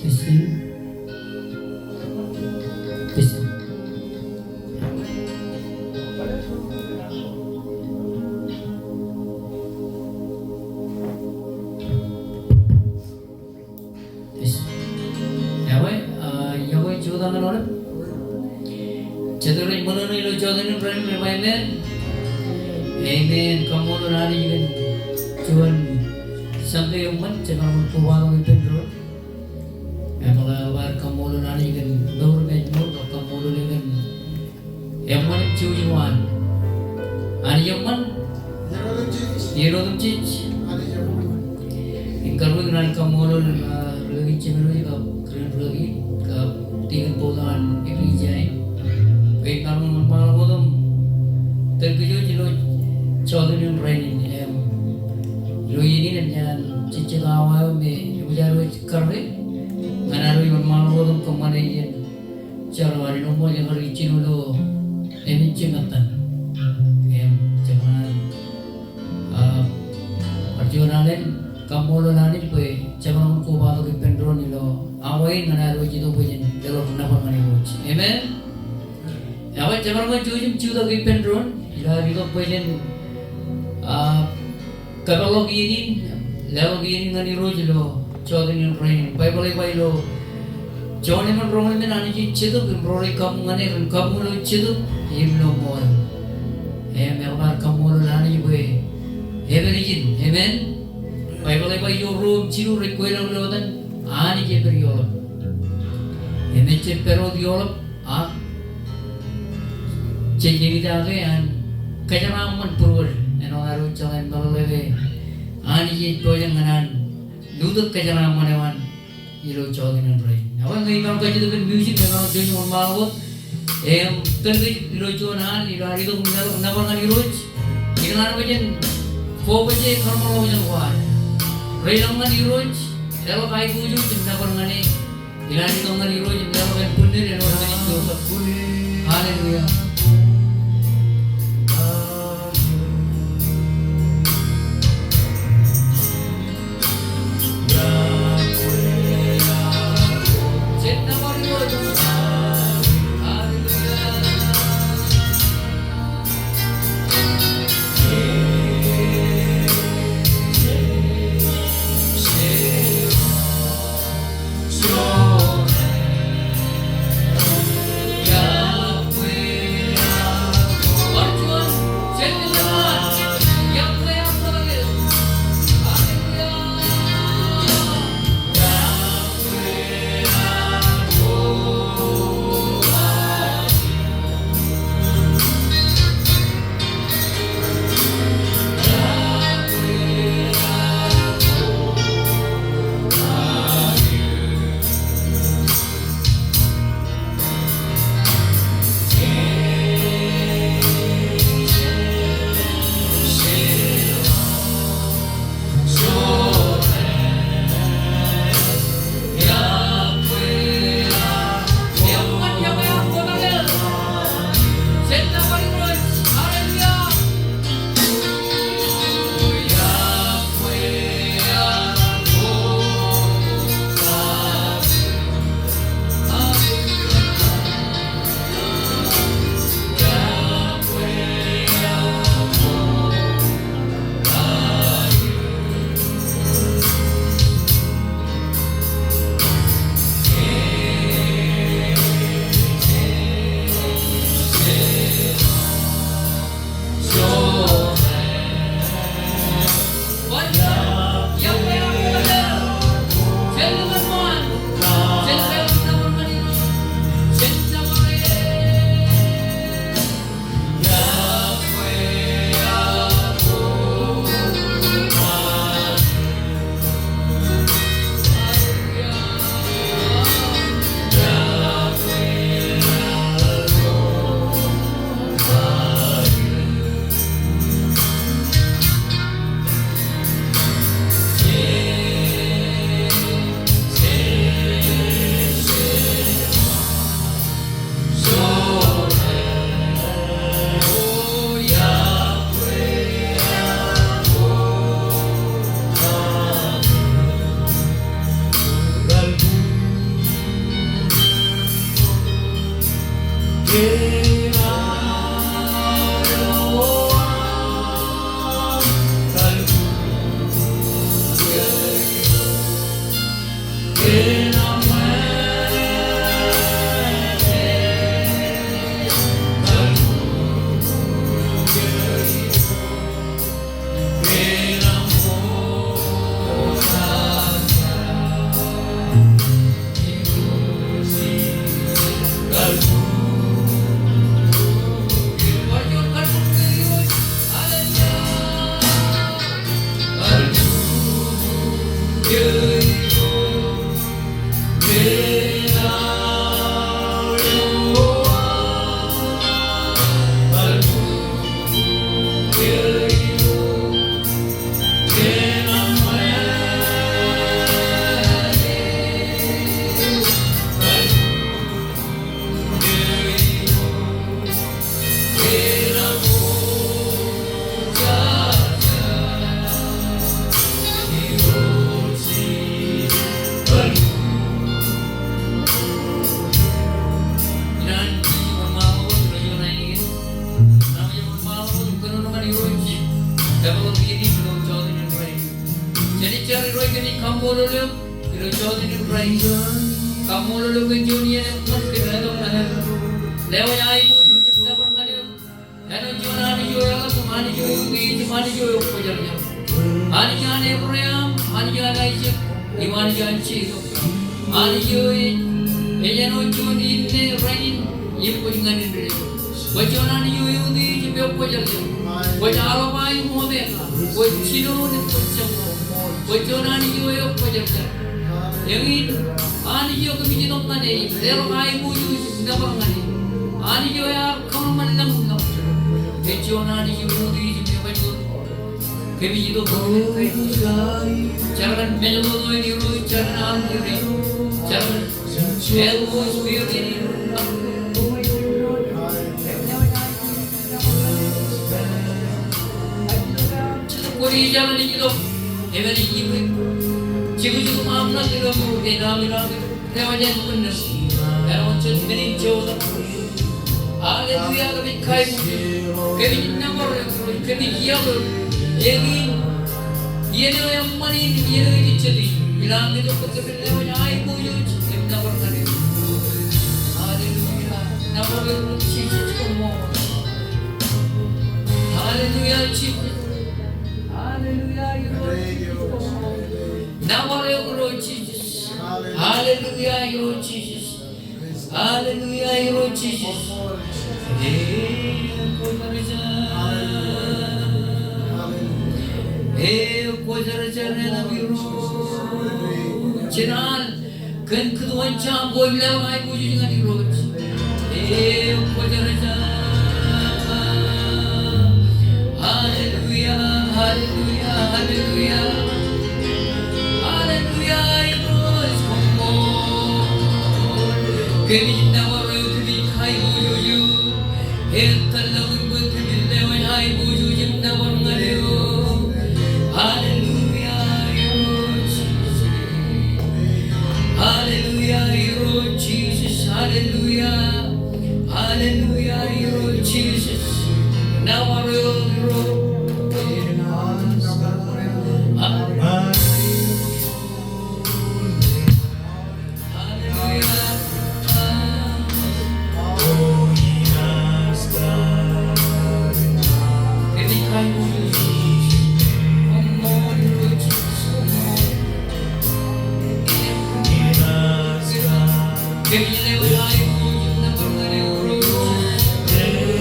됐어요? 됐어. Yahweh Judahan orang Jatuhin mana ni lo Judahin orang Amen. Amen. Kamu lo nari kan Tuhan sampai umat jangan berpulang itu dulu. Apabila kamu lo nari kan nur mejmur kamu lo kan yang mana cujuan ani yang mana yerodum cic ingkar dengan kamu lo lagi cemuru juga keren lagi ke tiga bulan ini jai baik kamu malam bodom terkejut jilo Choudhury Rain lo ini dan jangan cici lawa me ujar kerja karena lo malam bodom kemana ini cara hari nomor yang hari cinu lo ini cingatan jangan perjuangan kamu lo nanti boleh jangan aku bawa ke pendron lo awalin mana lo jitu boleh kalau kenapa mana lo amen awal jangan mau cuci ciuta ke pendron ya itu boleh kalau gini ngani lo jelo Choudhury Rain Bible lo jangan emang roman itu nanti citu pendron kamu ngani kamu lo citu ini lo mau memang kamu lo nanti boleh amen Bible yung room chiru require lo dan ani je periolap. Emeche pero diolap jadi kita kan kejaraman purul eno aru jalan baloleve ani je toyang anan duduk kejaraman ewan ilo Choudhury Rain. Awan ngai kan kaji tu music dengan jenis normal terus ilo jonan ilo hari tu nabar ngani roj ikan bajen 4 baje karma lo bajen kuat. Railangan iroj, kalau kai buju cinta permane, ilani tongan iroj, kalau kai punir yang orang ini dosa. Haleluya. Cinta permane. Haleluya.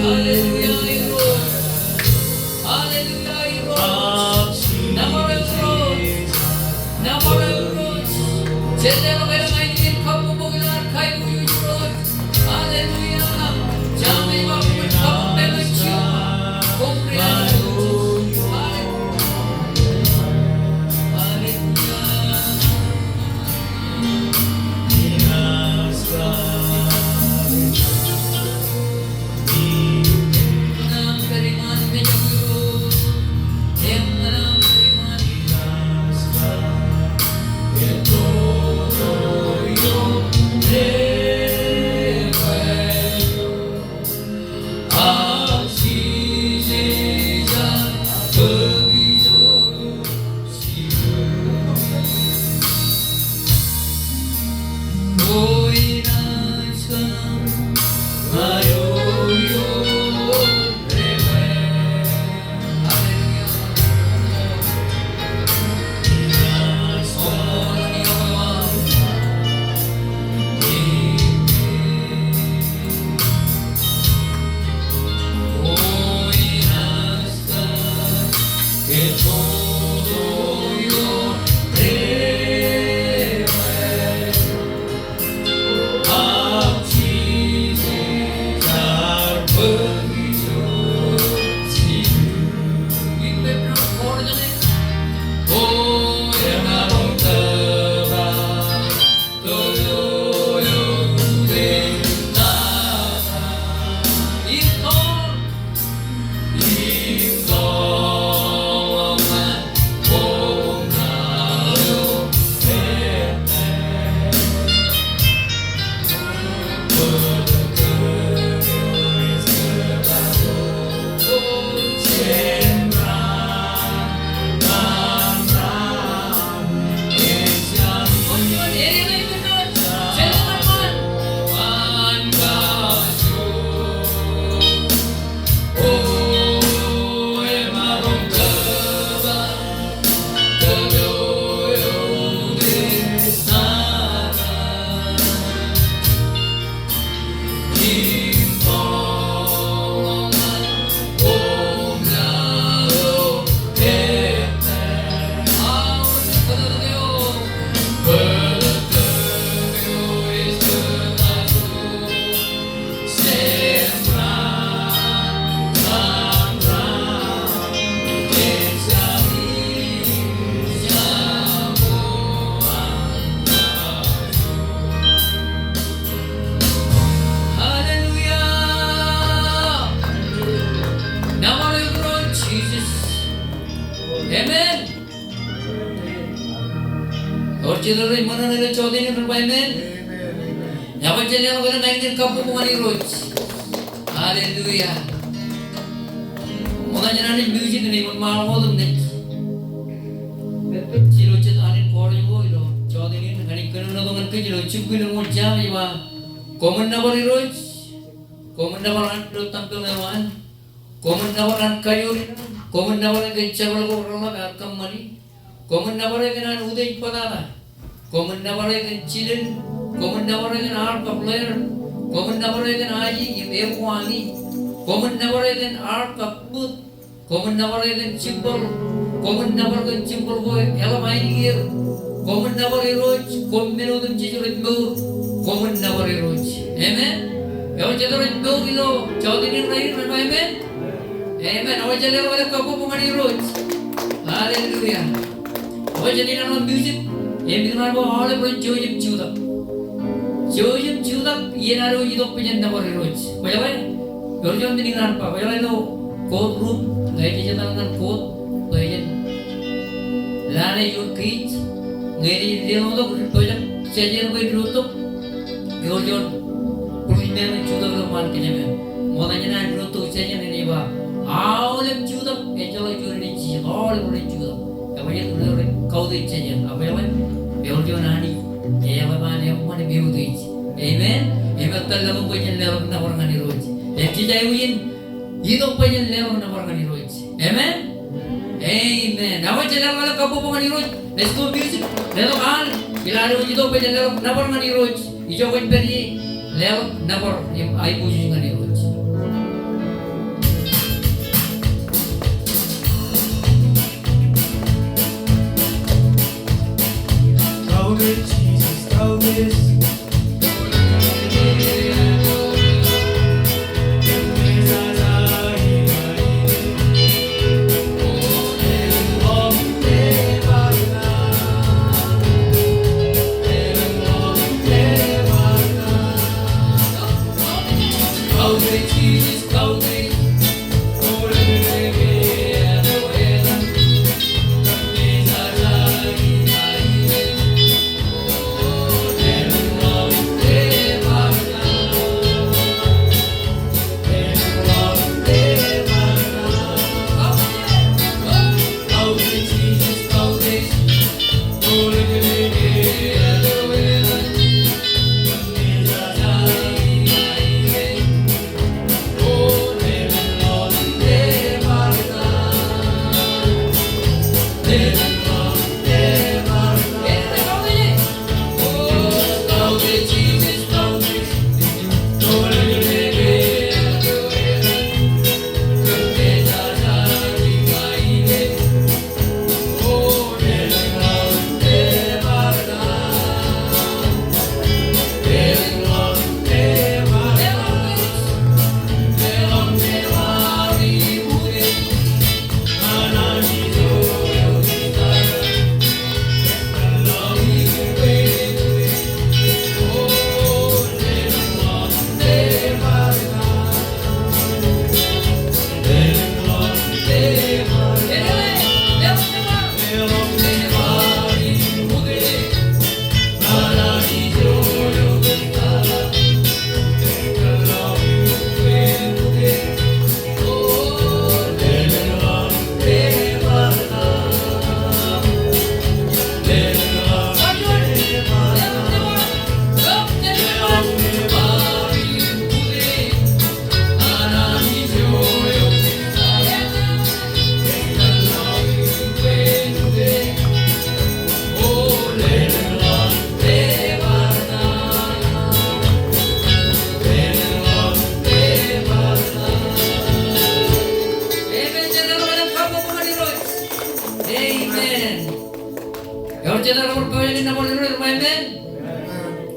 Hallelujah. Cedera mana nila chode ni bermain. Yawa jalan orang naik kapu kumani roj. Hallelujah. Muda jangan music ni pun malam malam ni. Ciro ced anin kori wo ilo. Chode ni ngani kena nonton kan ciro cukup ni mau jam iba. Komen nabar roj. Komen nabar ando tampil lewan. Komen nabar an kayu ni. Komen nabar ke cakap ko orang lah berkam mani. Komen nabar ke nan udah ipada. Komen nabar ke cilin. Komen nabar ke art player. Komen nabar ke aji ibu wani. Komen nabar ke art kaput. Komen nabar ke cimbal. Komen nabar ke cimbal boy. Ella main gear. Komen nabar roj. Komen menudun cincin itu. Komen nabar roj. Amen. Kalau jatuh itu kilo. Jauh ini raih amen. Amen. Awak jalan awak kapu pemani roj. Hallelujah. Awak jadi nama music. Yang kita nak awak boleh jauh juda. Jauh juda. Ia naru itu punya nama roj. Bagaimana? Kalau jauh ini nak apa? Bagaimana itu? Code room. Gaya jatuh dengan code. Gaya. Lana you kit. Gaya dia untuk project. Saya gaya dulu. Kalau jauh. Punya juda kalau mana kena. Makanya nak dulu tu saya ni ba. Awalnya juda. Kalau jauh ni sih. Awalnya boleh juda. Kemudian dulu kau tu saja. Apa yang beul jauh nani. Ya apa mana yang mana beul tu. Amen. Amen. Kalau punya level nak orang ni roj. Jadi jauhin. Hidup punya level nak orang ni roj. Amen. Amen. Awak jalan malam kapu pemani roj. Let's go music. Level kan. Bila ada hidup punya level nak orang ni roj. Hijau kan beri level nak orang yang ayu puji ni roj. Jesus, thou this.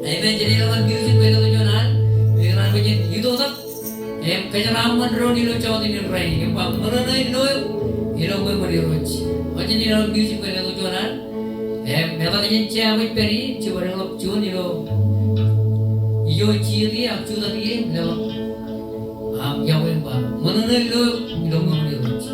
Amen. Jadi lawan music bela tujuan. Dengan begini itu tak. Kejaraman roni lo cawat ini rai. Yang pam mana ini lo. Ini lo boleh roj. Macam ni lawan music bela tujuan. Meta ni cewek peri coba lo cuan ini lo. Iyo ciri aku tadi lo. Yang apa? Mana ni lo boleh roj.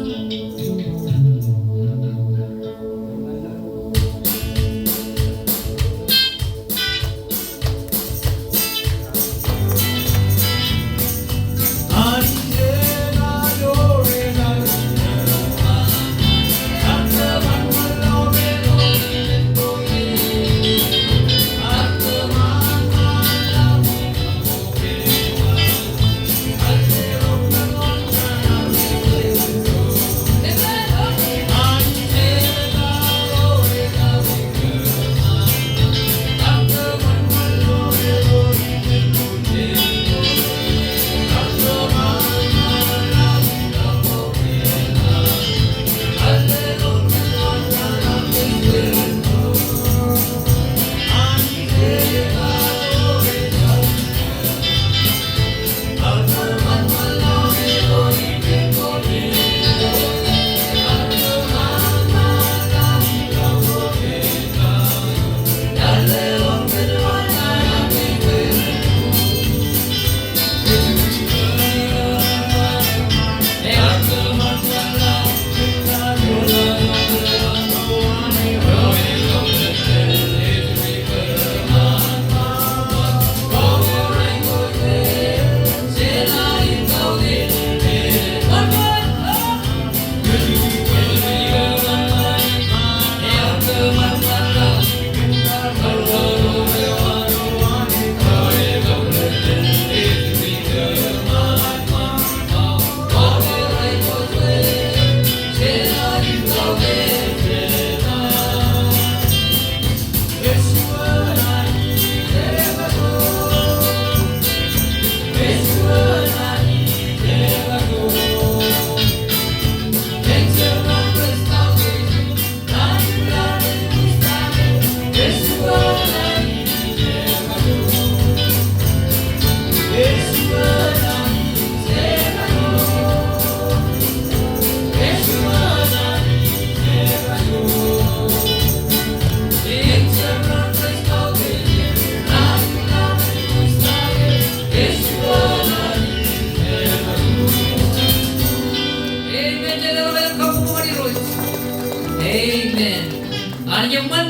Anjaman,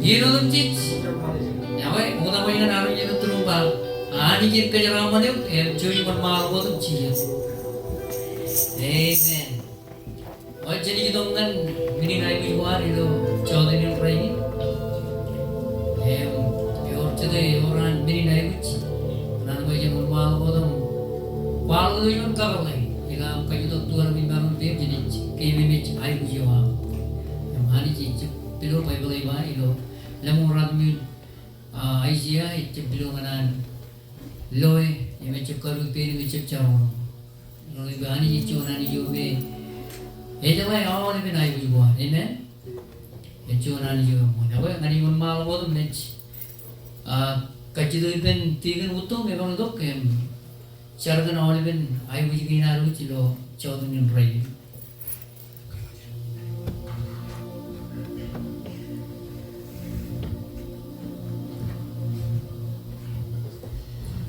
Yirumjit, Yaway, Udawayan Aryan Trumba, Anijin Kajaraman, and Julian Margot Cheers. Amen. What did you do then? Many night you are, chosen in praying. You're today, or on many nights, Nanawayan Margot, while you don't cover like, you know, Kajuto to a Mimaran Page, KVH, I was you are. Manage below by Beliva, Lemon Asia, it's below an loy, image of Karupi, which of Charon. Bani, Chunani, you may. Anyway, all even I will go. Amen. A Chunani, you know, and even Mal was a match. Kachidu Ben Tigan Uto, may one look him. Chargan Oliven, I will gain a Ruchilo, chosen in rain.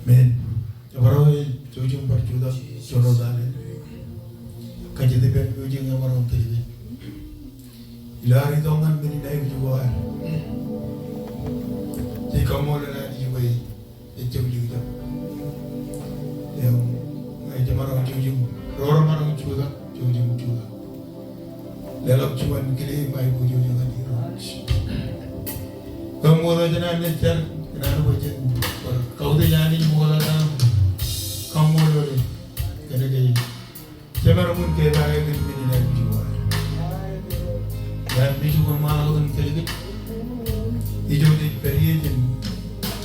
Men, Avaroy, Jojum Barjuda, Jorodane, Kajadiban, Jujing Avaron TV. Ilari Dongan, many names you are. They come more than you way, a Juju. I Jamaron Jujum, Roramaron Juda, Jujum Juda. Lelop Chuan Gilly, my Bujum and Heroes. Come more than I let them, and I was Kau tu jadi mula dah kamu lori, kerana jadi. Cuma ramun kita ada yang ini dah jual. Dan biju pun malah orang terlibat. Hijau di periode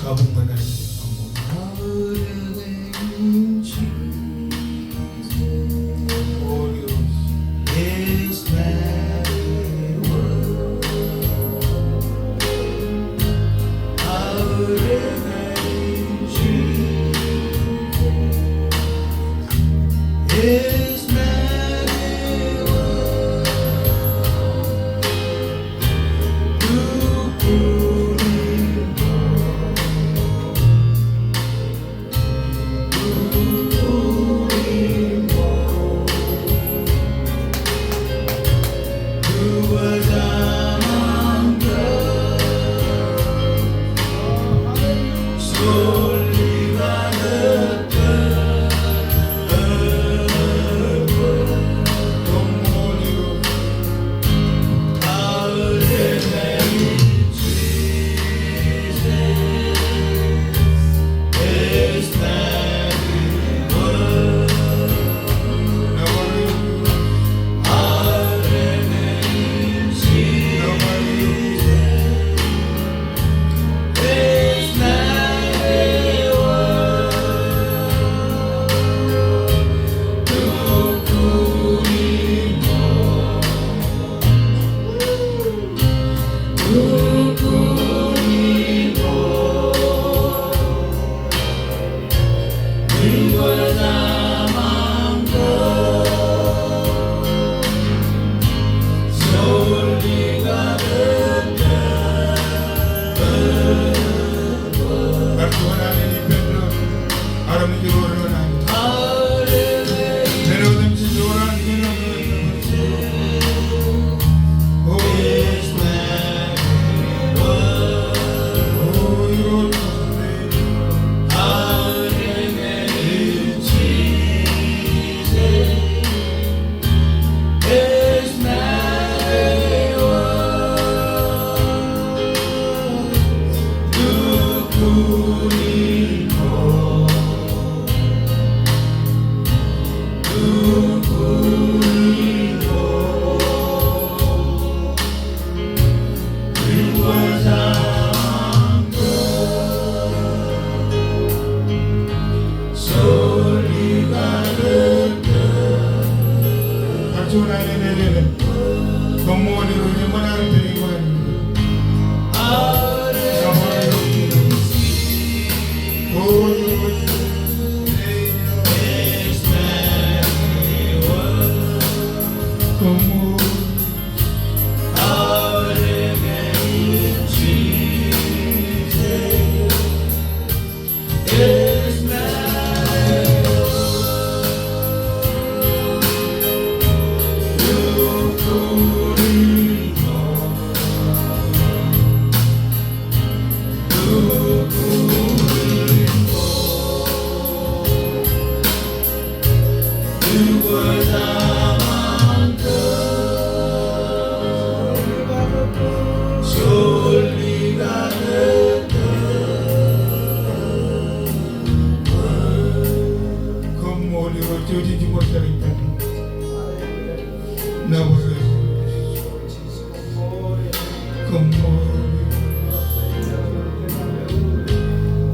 kamu mana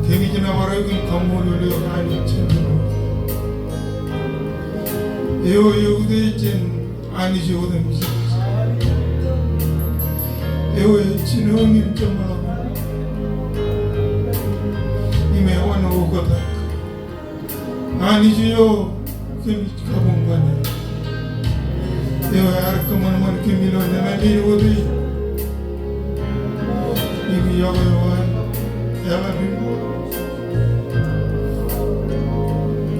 Kemijina waragum kamolulu ani chenu. Eo yude chen ani jodem. Eo chinu ngim chamala. Ime wana ukotak. Ani jiyo kemij kabungane. Eo arkaman man kemilo nani odi. Imi yawa yawan yawa bimbo.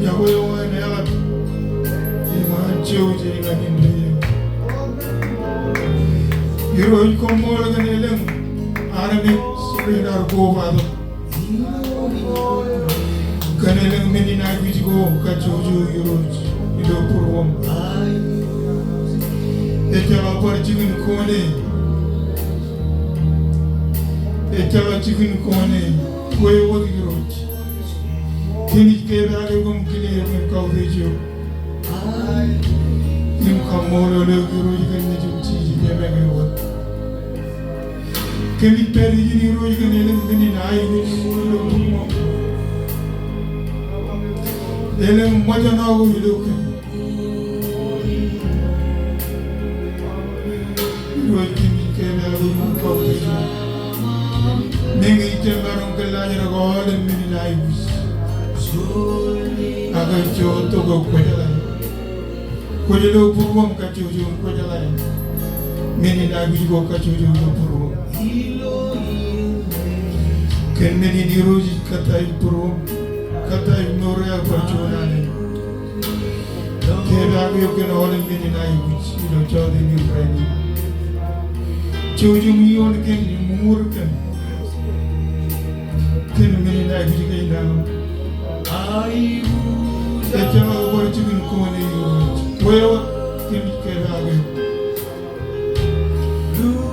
Yawa yawan yawa. Iman cheuji ganin liyo. Heroin komol ganeleng Arabic seminar go bado. Ganeleng menina bijigo kachoju heroin ido purwam. Echala parjigin kone. Echala chicken kone. Kue wodi heroin. Kini keda legum kini yemen kaudejo. Im kamolo le heroin ganne jumchi yemege wod. Kemi peri jini heroin ganeleng menina ai menina purwam. Eleng majana go idoke. Kemi keda legum kaudejo. Nengi tembarong kelanya go le menina ai bis. Aga joto go kojalai. Kojalo purwam kachojo kojalai. Menina bis go kachojo purwam. Ken menini roji katai purwam. Katai norea parchonane. Keda go ken ole menina ai bis. Ilo chode ni prani. Chojo miyon ken mumur ken. Ken menina ai bis kai na. Echala parchigin kone yoroch. Wewa kemi kerabe.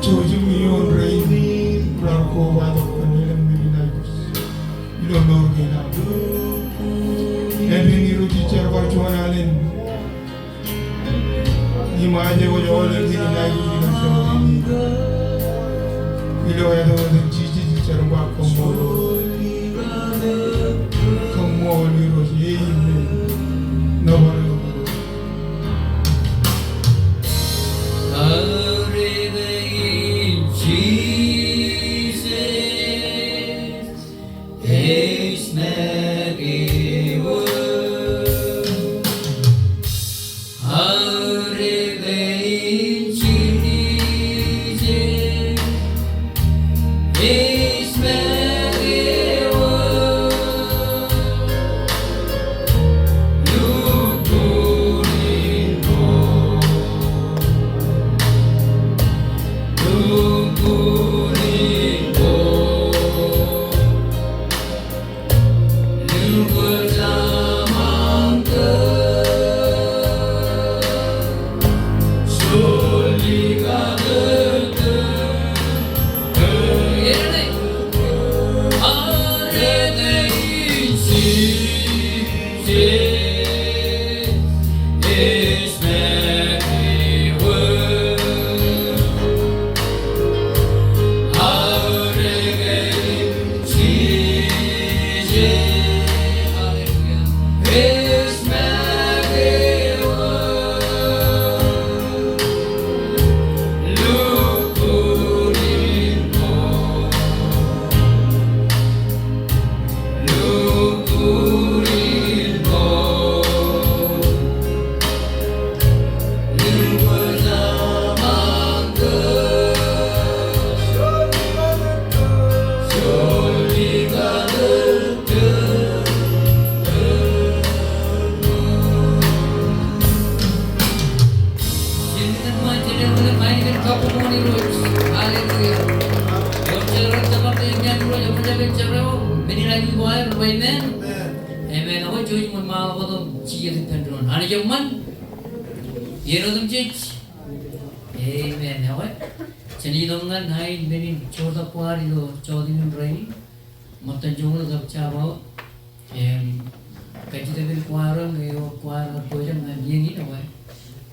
Choju miyon rain prako wado kanelem menina ibus. Ilo nor kena. Edwin iroji charvar chuanalen. Imaje go jole menina ibus ilo shoni. Ilo edo de chichi charva komolo. Komolo iroji no one. Amen. Ako Diyos mo mga ko itong siya rin tandron. Ano yung man? Yan o itong church. Amen. Ako Chanilong nga hai benin chorda kuari lo chodi min rai. Matan jong lo gap chawa. Kaji de bil kuara ngeyo kuara pojang na yeni no hai.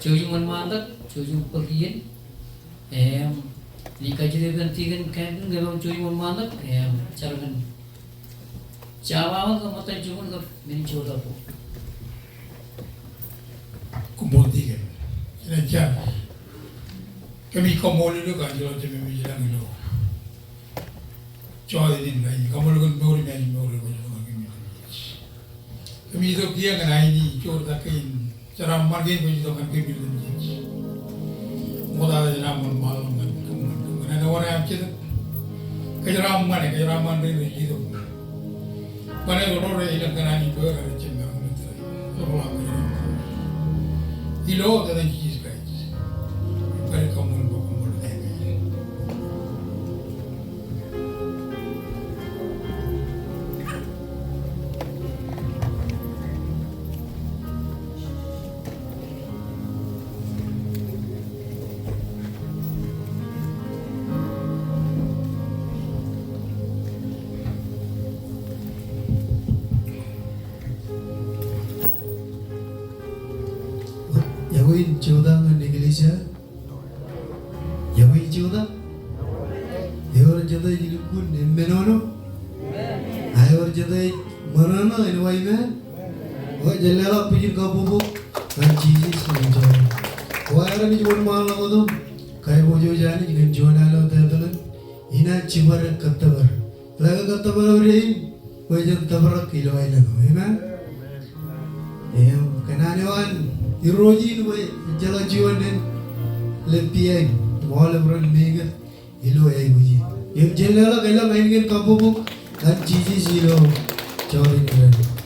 Chojung man mandak, chojung pagien. Lika jadi gantikan kan kalau cuy mau mandak ya cara kan. Jawa ke mata cuma ke mencuri apa. kumbolti kan. Ina jam. Kami komoli lo kan jual cuma mijiran lo. Coba ini lagi, kamu kan baru ni baru kan kami itu kia kan ini jual tak kain. Cara margin pun itu kan kami itu. Mudah aja namun malam kan. Ada orang yang cerita kejeraman itu. Mana orang yang kena ni dua kali cuma orang ilo dah jadi guys. Pada kamu deh. Yahuin Jodan Iglesia Yahuin Jodan Yahuin Jodan Yilukun Menono Ayor Jodan Marana in Wayman What Jalala Pijin Kabubu and Jesus Enjoy Why are you one mile of them? Kaibojo Jani in Jonalo Tatalan Ina Chivar Katabar Laga Katabar Rain Wajan Tabara Kilo Island Amen Kananawan Irojin way jala jiwan den lepiang wala bran mega ilo ay buji yem jala kailang aingen kabubu at jiji zero chori niran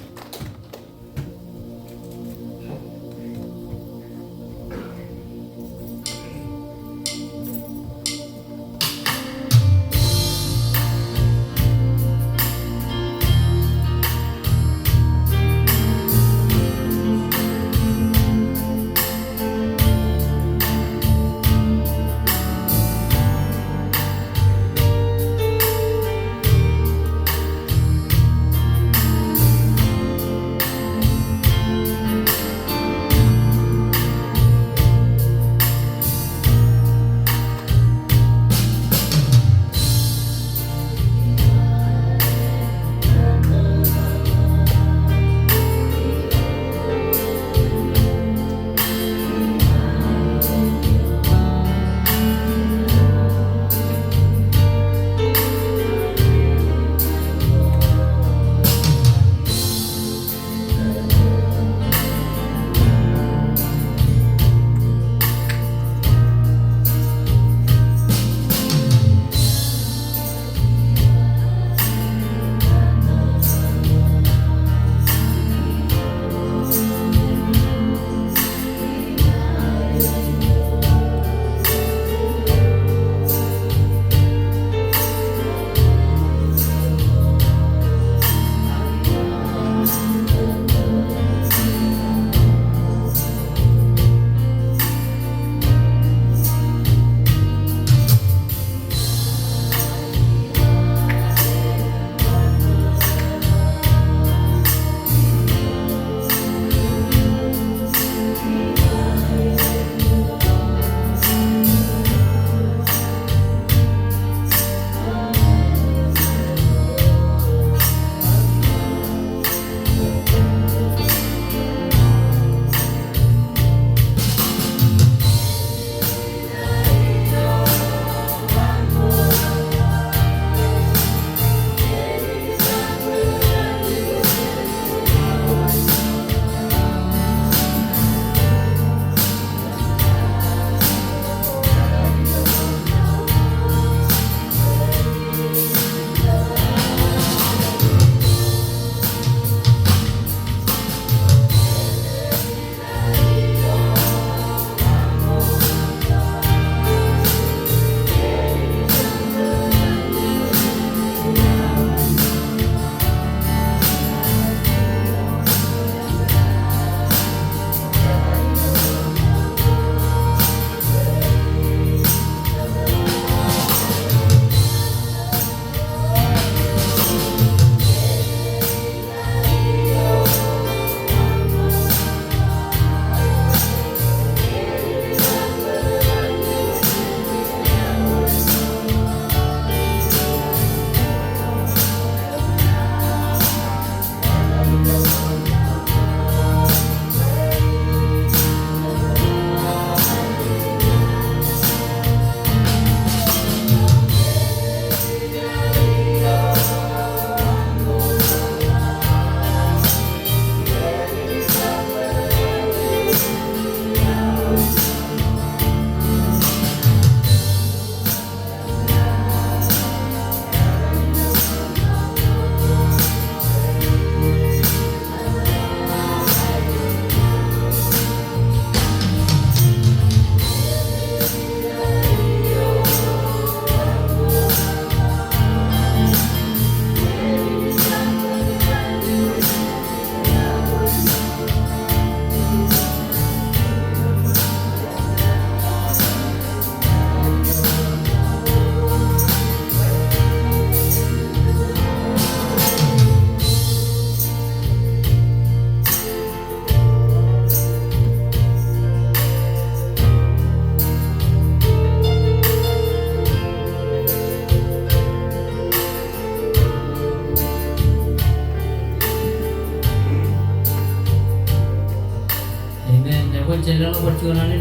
perjuangan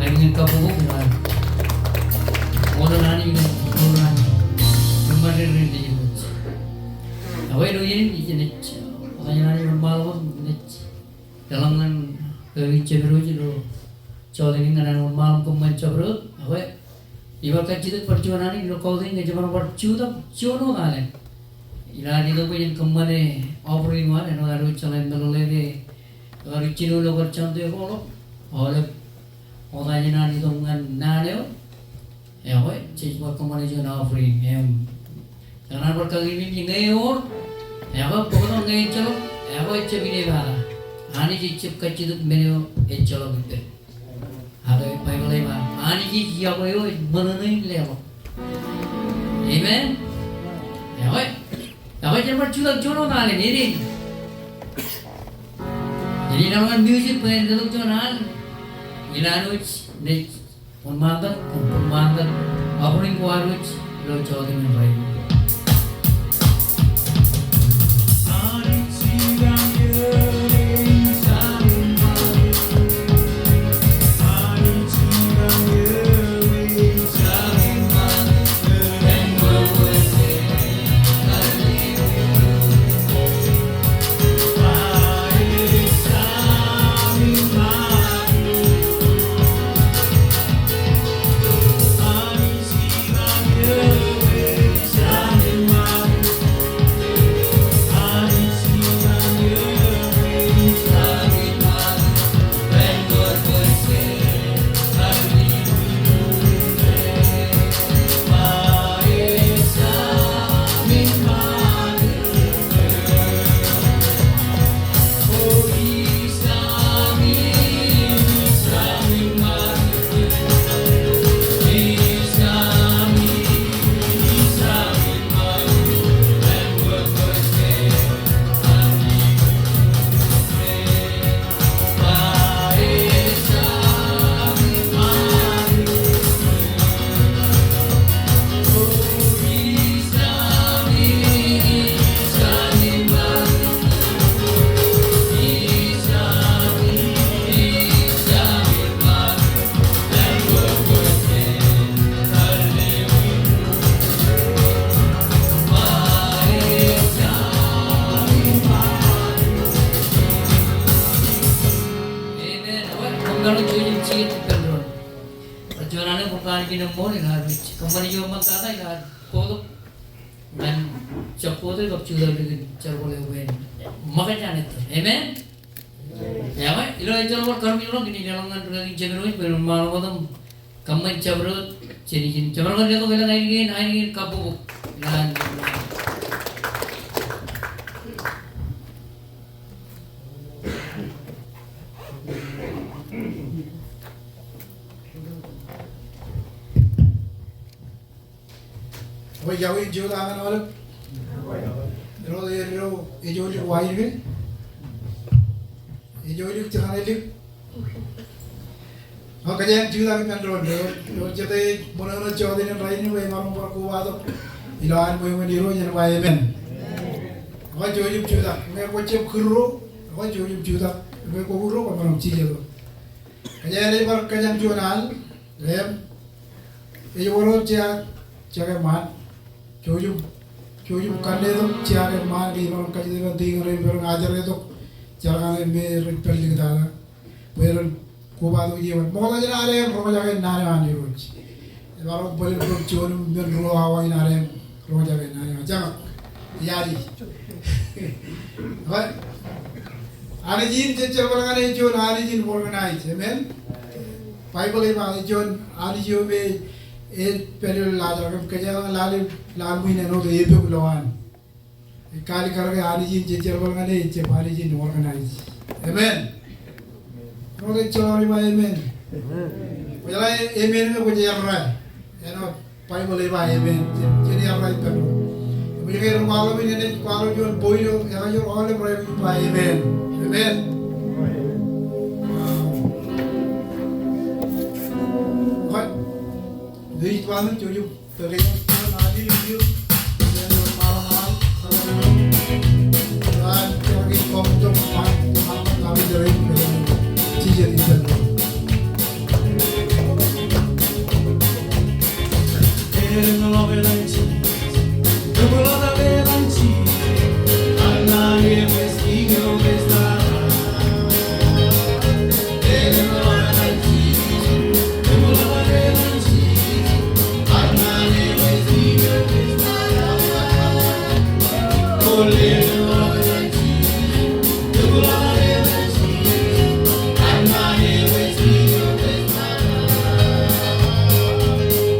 ingin kabubuk dengan orang ini orang kemarin ini juga. Awal ini ini orang ini malu ini dalam kan ceberu itu cowok ini kan malu kemarin ceberu awal ibarat kita perjuangan ini kau ini cuma perjuangan jono kan. Ilari itu punya kemarin offering mana orang jalan terlalu orang Cina lo bercantik kalau oleh orang Cina itu kan nado ya weh cuma kemarin juga offering karena berkali ini ngayor ya weh pokoknya ngayor calo ya weh cebini bala ani cip kecil itu menu calo gitu ada apa yang lain ani ya weh berenang lewat amen ya weh cuma curang jono nale ini. Jadi namanya music pengen dulu jonan, ilanuj, nih, pemantau, apa yang kuaruj, lo coba dengan baik. Kalau cuci cit kendor, perjuangannya bukan gini mau nih harus kembali juga mata ada ya, kalau dan cepat itu sudah begini cara boleh buat, makanya itu, amen. Ya pak, ilo itu orang kami orang gini dalam kan lagi cenderung belum malu malam, kami cabrut, jadi cabrut kan dia tuh bilang ini kabuk, dan Wah jauh jauh tangan malam. Lo jauh wahir ke? Jauh jangan elik. Makanya jauh tangan kan lo jadi mana jauh dengan lain ni malam berku waduh. Ilan boleh mendiru jangan wahir kan. Wah jauh tak. Mereka cep kuru. Wah jauh tak. Mereka kuru apa orang ciri tu. Kerja ni kerja jauh nal. Lem. Orang jaga mat. Jujur kande tu ciara maan di orang kaji tu tinggal orang ajar itu jangan ber pergi ke dalam ber kubat tu jiwa. Mula jadi ada yang rumah jaga nari andi ruj. Baru boleh berjuang ber rumah awal nari rumah jaga nari jangan yari. Apa? Hari jin cecil orang ada jun hari jin organize, amen. Bible ini jun hari jun be पहले लाज रखम कजा लाल महीने no तो ये पे बुलवान काली करके आनी जी जेचर बलगा ने इच्चे पानी जी नोर कनाइज आमेन नो तो चलारी बाय आमेन वजला आमेन में कुछ यार रहा है नो पाई बोले बाय आमेन जेनी यार रहा है मुझे कह रहा हूँ भी ने कालो जो बोई जो यहाँ जो ऑल बड़े bye amen amen Jadi tuan cucu terlihat nadi itu dan malam dan lagi kompon kami dari cincin itu. love than Jesus. The blood of than Jesus. And now here is King of Israel. The blood than Jesus. The blood of than Jesus. And now here is King of Israel. Oh, the blood than Jesus. The blood of than Jesus. And now here is King of Israel.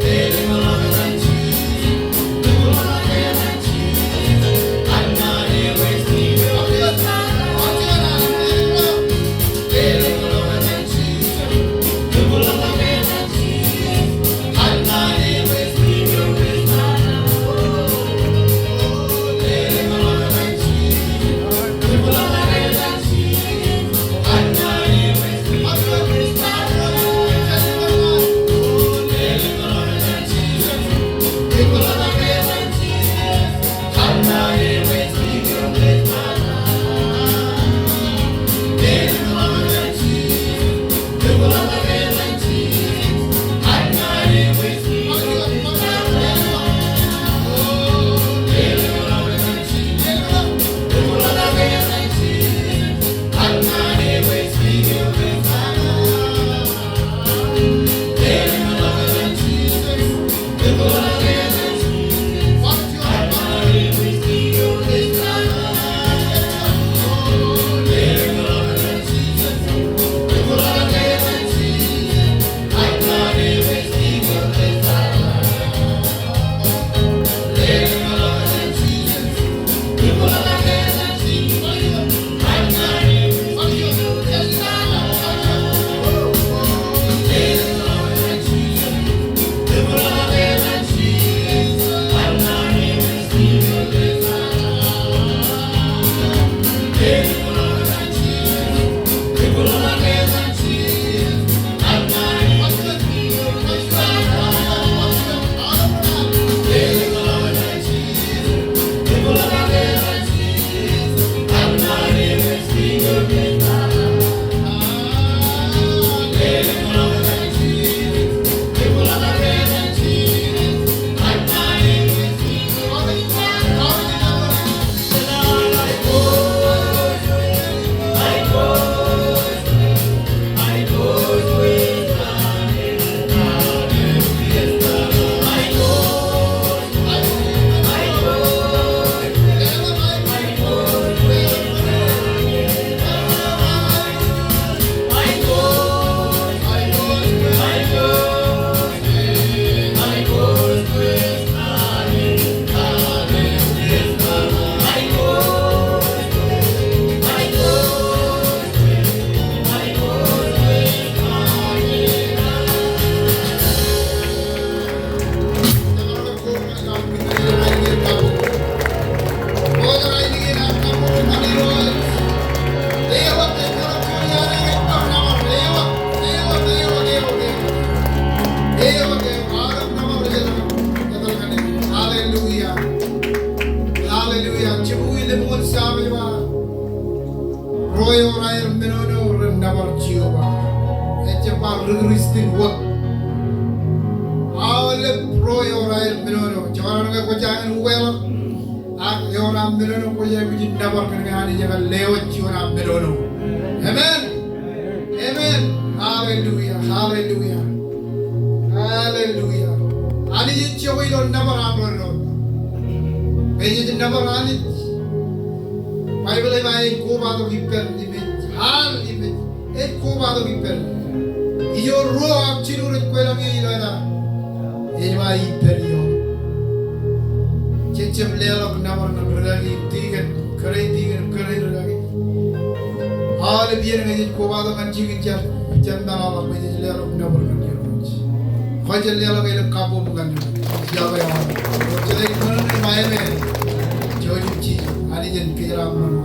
The blood than Jesus. The blood than Jesus. And now here is King of Amen. Amen. Hallelujah. Hallelujah. Hallelujah. Ali jicho ilo nabar amro. Beje nabar ali. Bible mai ko bado viper image. Hal image. Ek ko bado viper. Iyo ro akchiru ro kwela mi ilo na. Ejwa viper yo. Jechem lelok nabar na ragi tigen kare ragi. All biar ngajit ko bado kanci kincar jandala la beje lelok nabar kan yo. Fajal lelok ilo kapo bukan yo. Siapa yang jadi mana ni mai me. Joji ci ali jen kiram mana.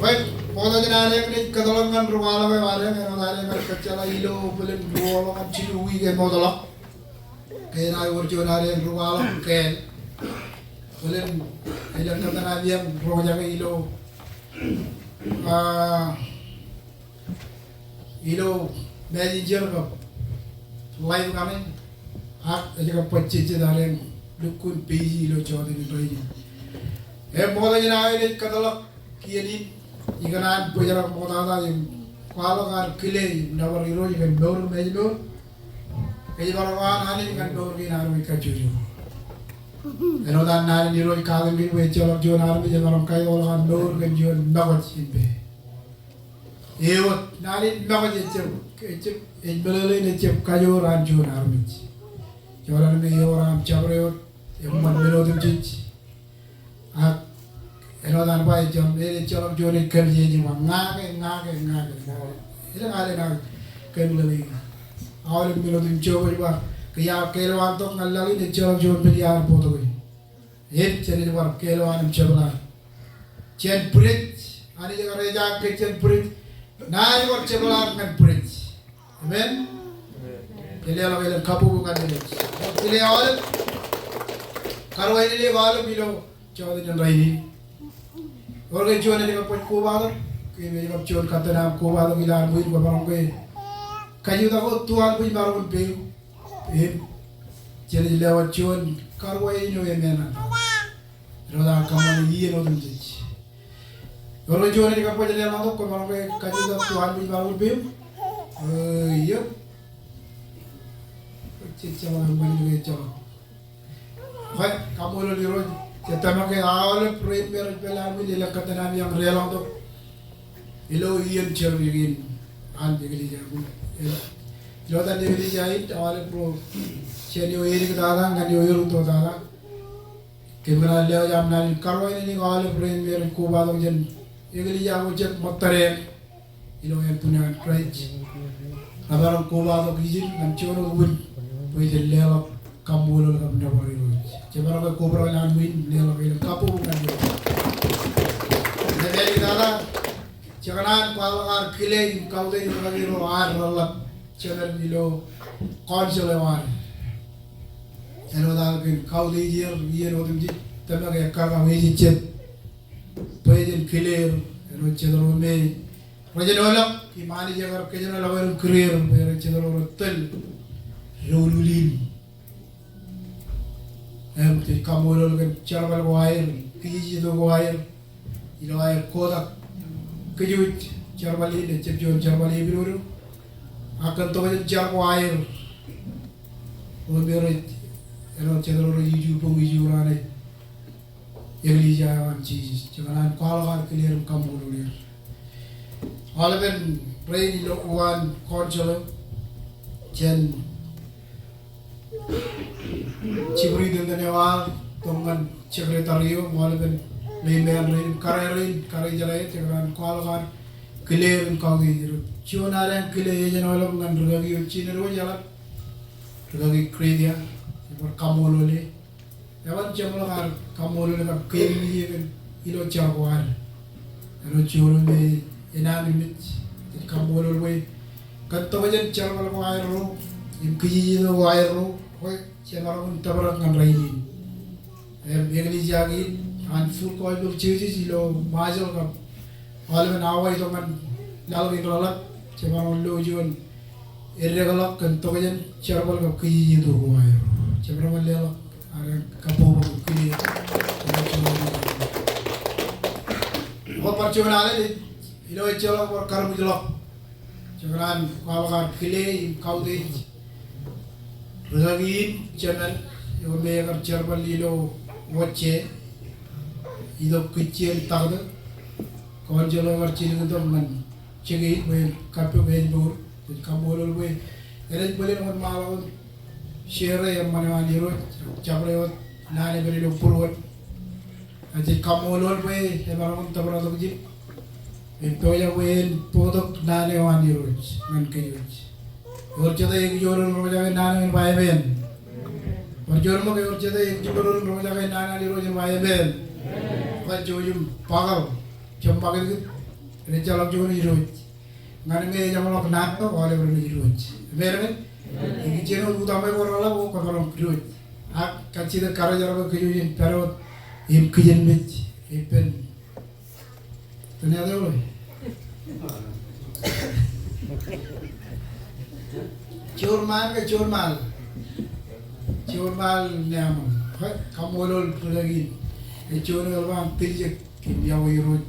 Baik, pola jenare ni kedolangan rumala me wale me wale me kacala ilo bulan ruolo kan cilu wi ke modala. Kena urjo nare rumala ken. Bulan ilan kata nabiam roja ke ilo. Ilo manager ko live kami aja pacci dalen dukun peji lo chodi ni roi moda jina ile kadala kiyani iganan pujara moda da kwalo kan kile nawar iro jikan dor mejlo kaji barawan ani kan dor ki naru ikajuju eno dan nani iro kadem bi we cholok jo naru bi jaram kai ol kan dor kan jo nagot simbe ewot nani nagot cep belele ne cep kajo ran jo naru bi joran bi yo ram chabre man melo dum ci ak eno dan bay jom le cholok jo ne kel je ji ma ngake ila ngale na kel le awal melo dum jo ba kaya kelwan to ngalali ne cholok jo bi yar poto ko et chene war kelwan chabla chen prit ani jaga reja ke chen prit nai war chabla men prit amen ele ala ele kapu ko kan ele awal karwai ele wal milo chodi jan raini orge chone ne ko ko ba ke me ko chon katana ko ba mila buin ko barong ke kayu da ko tuan buin barong pe chene ele awal chon karwai no yemena roda kamani yi no dum ji orge chone ne ko jale ma ko barong ke kayu da tuan buin barong pe yo chicha ma bani ke chalo Hai, kamu lo di road. Kita makai awal premier pelan ini lekatan yang real tu. Ilo ian cermin an degli jago. Ilo tan degli jahit awal pro. Cenio iri kita ada, kan yo yo tu ada. Kemana leo jam nani karo ini awal premier kuba tu jen. Degli jago cek motor ilo yang punya crutch. Abarang kuba tu kijin kan coro bun. Poi leo kamu lo kam dawari road. Cebara ko kobra lan win ne la ko kapu kan yo ne deli dala chaganan kwala kile kaude ni lagi ro ar ralla chegar dilo console war eno dal kin kaude yer ro dum ji tamna ga ka ga me ji chet toyden kile eno chedro me rojen ola ki mani jagar ke jena la wer career me chedro ro tel rolulin ti kamulol kan charbal wire kiji do wire ilo wire koda kiji charbali de chepjon charbali biru akan to jar wire o bero eno chedro ro yiju po yiju rane yeli jawan chi jangan kala kar clear kamulol ya alaben rain lo one console chen Cibri dengan nyawa tongan sekretario malaben lemen rin kare jalai tekan kalkan clear kau gitu cuma ada clear je nalar dengan rugagi uci nero jalan rugagi kredia kamu lole yawan cuma kan kamu lole kan kiri kan ilo jagoan ilo cuma me enak limit kamu lole kan tu aja cara kalau air ro imkiji itu air ro Cemara pun tabarak kan rainin. Begini jagi full coil ber cici silo majol kan. Kalau menawai itu kan lalu itu lalak cemara lo jual irregular kan tokajan cerbal kan kiji itu huai. Cemara malah ada kapo kiri. Apa percuma ada di ilo cerbal perkara mujolak. Cemara kalau kan kiri kau deh. Ragin channel yo megar charbal ilo wache ido kicel tagda kon jolo war chini to man chegi we kape we bor kambolol we ere bole mon malo share yam manani ro chabre ot nane bele lo purwat aje kambolol we e baron tabra do ji to ya we podok nane wani ro man kayoj और चेता एक जोर रोजा के नाना by Ben और जोर में और चेता एक जोर रोजा के नाना ली रोज बाय बेन और जोजुम पागल जम पागल के रेचलक जोर नी रोज गाने में जमलक नाक तो वाले बरनी रोज मेरे में ये चेनो उता में कोर वाला वो कोरम रोज आ कच्ची द कारो जरा के जो इन pero im kijen mit ipen तने आदे बोले चोर मार Ciumal nyaman. Kamolol lagi. Ciumal bang tiljek yawo iroj.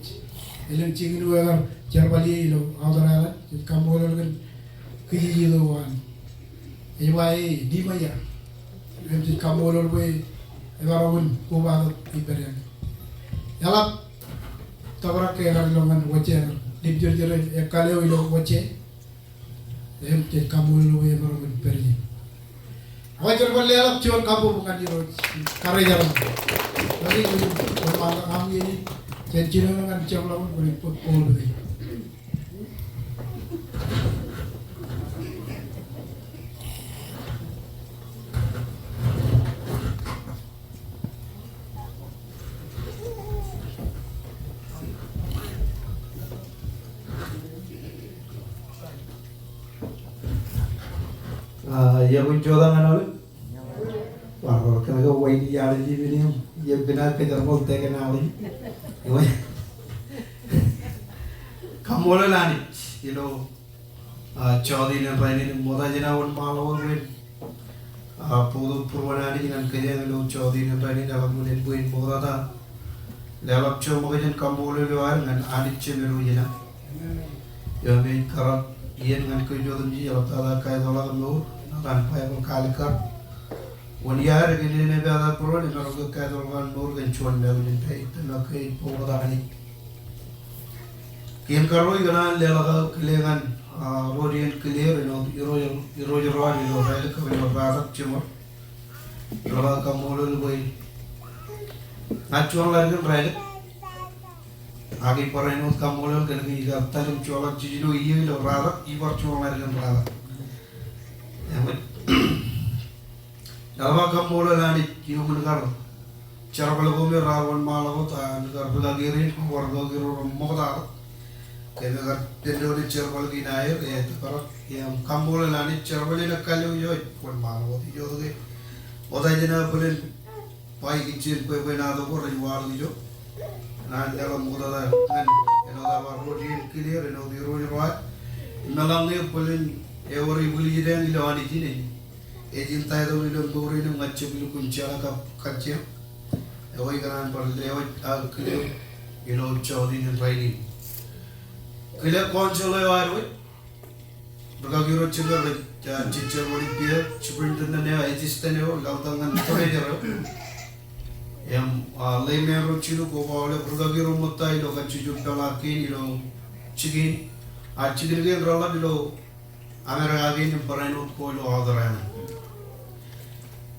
Elen cingin wegar jarbali lo awdara kamolol kan kiji lo wan. Ewae di maya. Elen kamolol we ewarawun kubado iberen. Yalap tabrak ke ranglongan wacer. Dibjur-jur ekale ilo wace. Kamolol we ewarawun iberen. Wajar boleh alap cion kapu bukan di road karya jalan. Tapi kalau kami ini janji dengan jam lawan boleh pukul boleh. Ya kunjola ngana lu. Wah, kena ke wai di ada di sini. Ya benar ke termol teh kena lu. Kamu le lani, ilo chodi na paine moda jena wan malawan win. Pudu purwana ni nan kaya ilo chodi na paine dalam mulen buin moda ta. Lewat cuma kajian kamu le luar ngan anit cemiru jena. Ya be karat ian ngan kujodum ji lewat ada kaya dolar kamu. Kan payah berkali-kali. Waniar gini ni berada pro ni kalau kita dorang nur dan cuan berada ni itu nak ke pengotaan ni. Kian karoi gana lelaga kelengan rodian clear ni iro jeroan ni orang itu kami berada cuma. Lelaga kamu lalu boy. Nacuan lagi berada. Agi perai ni kamu lalu kena kita talim cualan cijido iya lalu berada. Ibar cualan lagi berada. Dalam kamu lagi kiu mendengar cara belagu merawan malahu ta mendengar belagirin keluarga giru moda kemudian tendu ni cara balagi naik ya kalau yang kamu lagi cara balagi nak kalau yo pun malahu itu jo tu ke oda jena boleh pai kecil pai nado ko rajual jo nah dalam moda dah kan enoda baru dia clear enoda biru jerawat nalang ni boleh Eori buli dan ilawani jini, ejin tay do ilo gori no ngacce bilu kuncala ka kacce, ewai kanan par lewat kile ilo chodi ni raini. Kile koncholo ewaru, berkagiro cila cicer boli pia, ciprinten ne ejisten eo lautangan tore jero. Yang lain ero cilu ko bawle berkagiro mutta ilo kacce jumpa laki ilo cigin, cigin ge rola ilo Amerika ini peranut kolo adoran.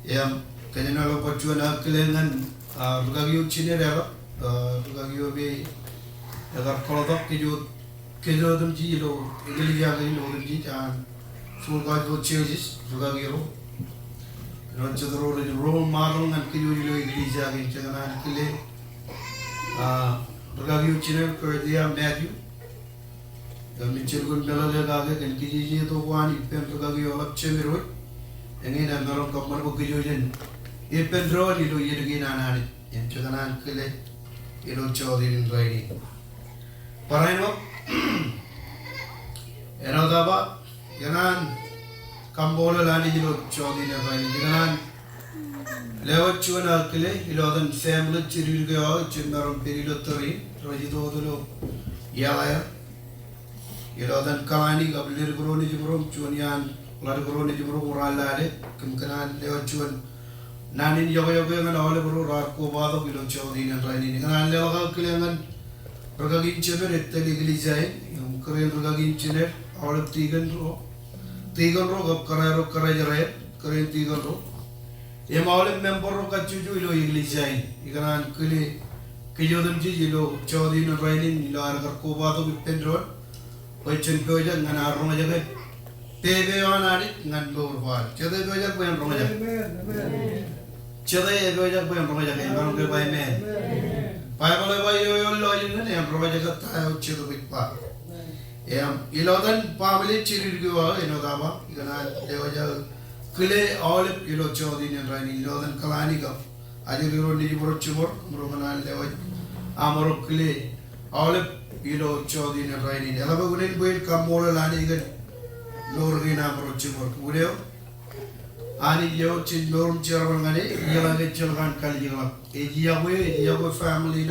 Yang kena lo pacuan kelengan berkagi ucine rela, berkagi obi agar kalau tak kejo dem ji lo igli jaga lo dem ji kan sulga do changes berkagi ro. Lo cedero lo marung kan kejo lo igli jaga jangan kele berkagi ucine kerja Matthew. Mencirkun bela lega ke kan kiji to wani pen to gagi olap chemiro engin na meron kamar ko kijo jen e pen ro ni lo yirgi na na en chagana kele ilo chodi rin raini paraino eno daba yanan kambola lani ilo chodi na raini yanan lewat chuana kele ilo dan family chiril ga chimmeron perilo tori roji do do yalaya Ilo dan kalani kabilir guru ni jumrum cuanian lari guru ni jumrum uralade kemungkinan lewat cuan nanin yoga yang awalnya guru rako bado ilo chodi ni raini ni kan lewat kelengan berkagin cemer itu legalizai yang keren berkagin cemer awalnya tiga ro gap karai jarai keren tiga ro yang awalnya member ro kacuju ilo legalizai ikan kele kejodem ji ilo chodi ni raini ilo argar ko bado bipendro Wajib kerja dengan arung aja kan, tebe orang ada dengan beberapa, cedai kerja punya arung aja, cedai kerja punya arung aja kan, orang kerja men, pai kalau pai yo lo aja kan, yang arung aja kan tahu cedai berapa, yang ilotan family ciri juga, ino daba, ikan dewa aja, kile all ilo cedai ni rani, ilotan kalani kap, aja liro ni jumur cumur, merupakan dewa, amor kile all ilo chodi na raini ni alaba gunen buil kamola lani gan lor gina pro chimor kureo ani yo chin dorum cerwan ngane yala ge cerwan kali jingla ejiyawe family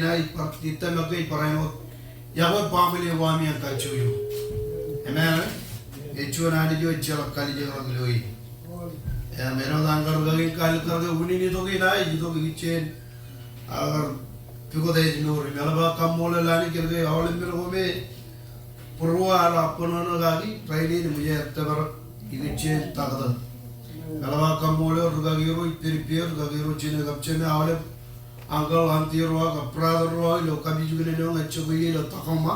na ipak kita makai parano yawe family wami ang kachuyo amen echuan ani jo cerwan kali jingla gloi meno dangar gagi kali karga uni ni to gi nai to gi chen agar piko dai nuri melaba kamola lani kirge awle mir home purwa ala apnono gagi traini ni mujhe tabar ini chen tagada melaba kamola gagi ro prepare gagi ro chine gapche me awle anggal anti ro ga prada ro lo kabi jugene no ngacho gi lo takoma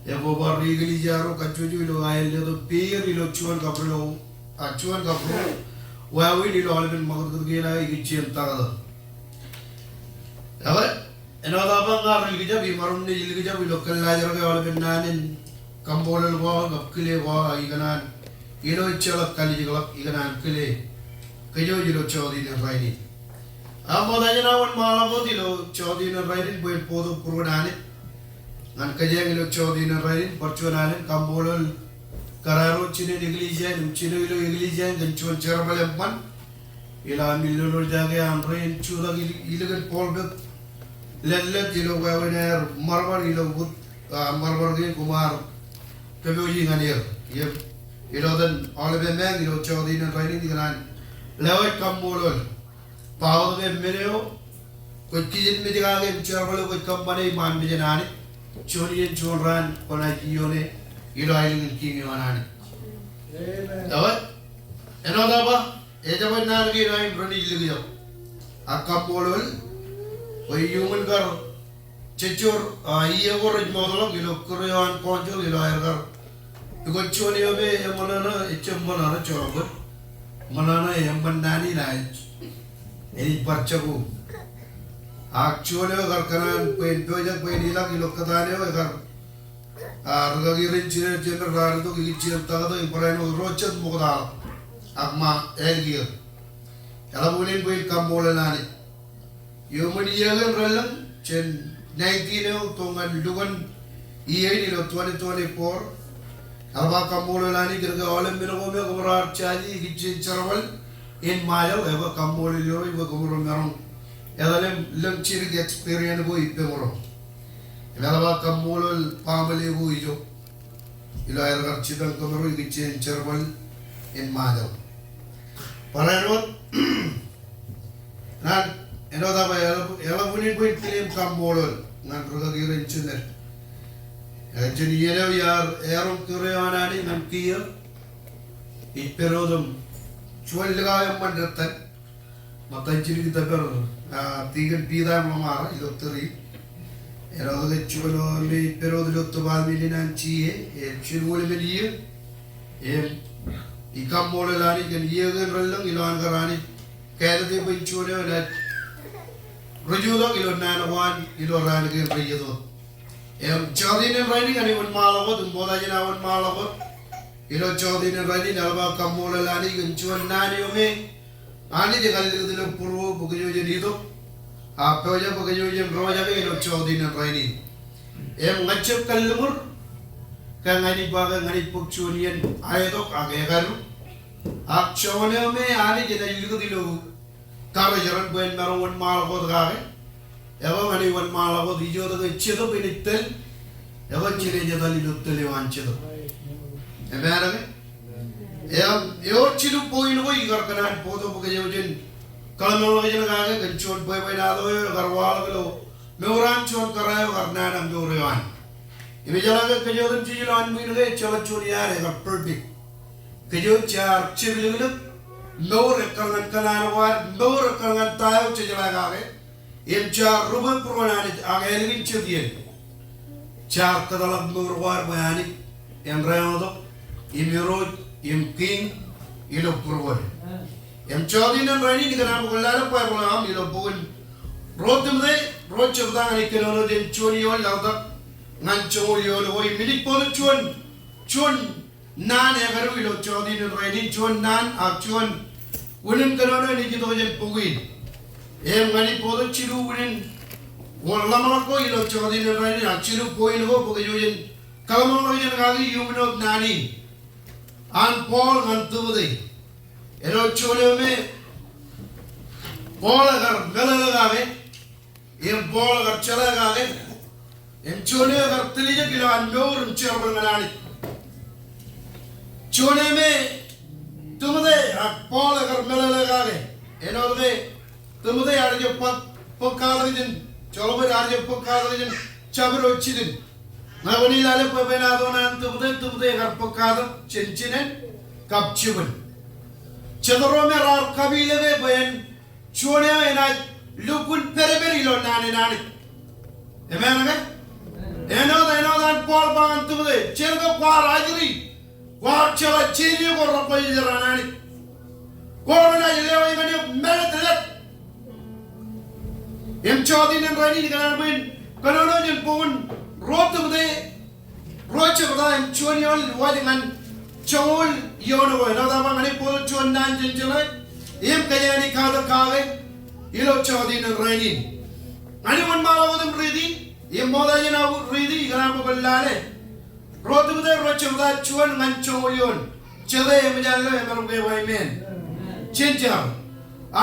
ego bar rigli jaro kacho ju lo ayel lo peer lo chuan kapro achuan kapro wawi ni lo alben magad gi na gi chen tagada awa enoda bangar ligja bi marum ni ligja bi lokal lajar ga wala benanin kambolal go gapkile go iganan ilo chala kali jigla iganan kile kayo jilo chodi na raini amoda jana wan mala go dilo chodi na raini boy podo purwadani nan kajeng ilo chodi na raini parchuanani kambolal kararo chine iglesia chine ilo iglesia ganchon charbalem pan ila millo jage amrain chuda ilagan polbet let ilo gawener marbar ilo but marbar ge kumar kebuji nganir ye ilo dan albe meng ilo chodi na raini dinan lewat kambolol paud ge mereo ko kijin me diga ge charbalo ko company man me janani choriyen chonran kona kione ilo ailin kimi wanani awa enoda ba ejaban nargi rain roni ligyo akapolol oi human gar chechor iya goroj modolo gilo kuryan konjo gilo ayar iko choni obe emanana echemana chogo manana embandani lai ei parchagu actually gar kanan pen project pen ila gilo kadane gar argagirin chire chire rardo gi chire tagado imprano rochat mogdal agma elgir ala bulin pen kambolanani Yomani yagan ralang chen 19 tongan lugan iya ni lo 2024 alba kamola lani kirga olem bino me gomrar chaji gichin charwal in mayo eva kamola yo eva gomro merong edalem lem chirig experience go ipe moro alba kamola family go ijo ilo ayar chidang gomro gichin charwal in mayo paranot nan enoda ba ela bunin buin claim kambolol ngan roga giren chuner ajeni yelo yar eron kureanani nan kiya iperodum chual lagayam mandratan matanchiri ki tabar tigan pida mamara ilotri eroda ge chulo me iperod lotto balmini nan chiye chirwole meliye ikambololani gen yegen rollang ilan garani kayade buin chule na Rujudo ilo nana wan ilo ran ke riyedo chodi ne rani ani wan malago dum boda jina wan malago ilo chodi ne rani nalba kamola lani gunchuan nani ome ani de galli dilo purvo bugayo je nido apoja bugayo je roja ke ilo chodi ne rani ngachep kallumur kangani baga ngani pukchunian ayedo age garu akchone ome ani de galli dilo karo jaran buen marong wan malago dagare eva mani wan malago dijo daga chedo benitel eva chire jadali luttele wan chedo emara yo chilu poin go igar kanan podo buge jojen kalmo ge jana ga ganchon boy boy na do garwal gelo meuran chon karayo garna nam dorewan ibe jala ga kejodam chilan min ge chala choriya re ga perfect kejo char chibilu Nor kangan kanan war nor kangan tayo chejala gage em char ruban purwanani agelin chudien char kadalab nor war bayani em rayodo imiro em king ilo purwan em chodin em rani digana bugala pa bolam ilo bugun rodum de rod chobda ngani kenono den choni on lawda ngan choli on hoi minik pod chon nan egaru ilo chodin em rani chon nan akchon Unin kanono ni kito jen pugin. Ngani podo chiru unin. Walama ko ilo chodi ne rani chiru poin ho pugi jen. Kalamo jen gagi yumno nani. An Paul an tubudi. Elo chone bola gar em bola gar chala gage em chone gar tilija kilo andor charbal ganani chone me tumde bola gar melala gage eno de tumde arjo pokaladin cholobe arjo pokaladin chabro chidin navani lale pabena donan tumde gar pokada chinchinen kapchibun chadoro me rar kabile be ben chone ena lukun pereberi lo nani amen eno dan Paul ban tumde cherga kwa rajri kwa chala chiri ko rapai jaranani ko na lewa ngani melet em chodi nen rani kana ben kanono jin pun rotumde rochada em choniol wadangan chol yono eno da mangani pol chon nan jin jale em kayani kada kave ilo chodi nen rani ani man malawadum ridi em moda jina ridi kana mo ballale rotumde rochada chon man chol yon chade em jallo em ruge vai men chincha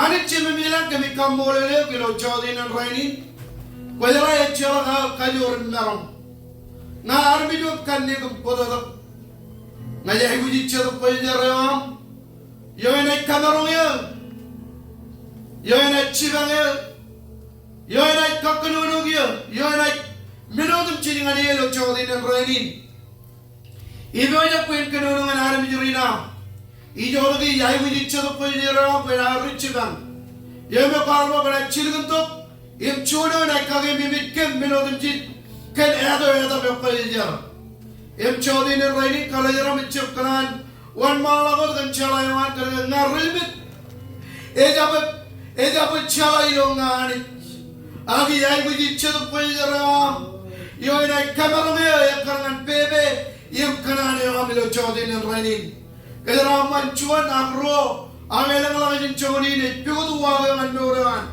ani chimi milan kami kamolele kilo chodi nen rani kodara echala kajor naram na armi jo kanne ko podo na ya guji chado pajara yo ene kamaro yo ene chibang yo ene kakunu yo ene minodum chingani lo chodi nen rani ibo ja kuen kanu ngan armi jo rina ijo gi ya guji chado pajara pera richibang yo me parmo bana chilgunto em chono na kage mimit kem minodum chit ken edo me pajara em chodi nen rani kalajara michep kanan wan malagot kan chalai wan kan ngaribit eja pe chalai lo ngani agi ai buji chadu pajara yo ina kamera me ya kanan bebe em kanan yo amilo chodi nen rani kadara man chuan agro amelang lang choni ne pigodu wa man noran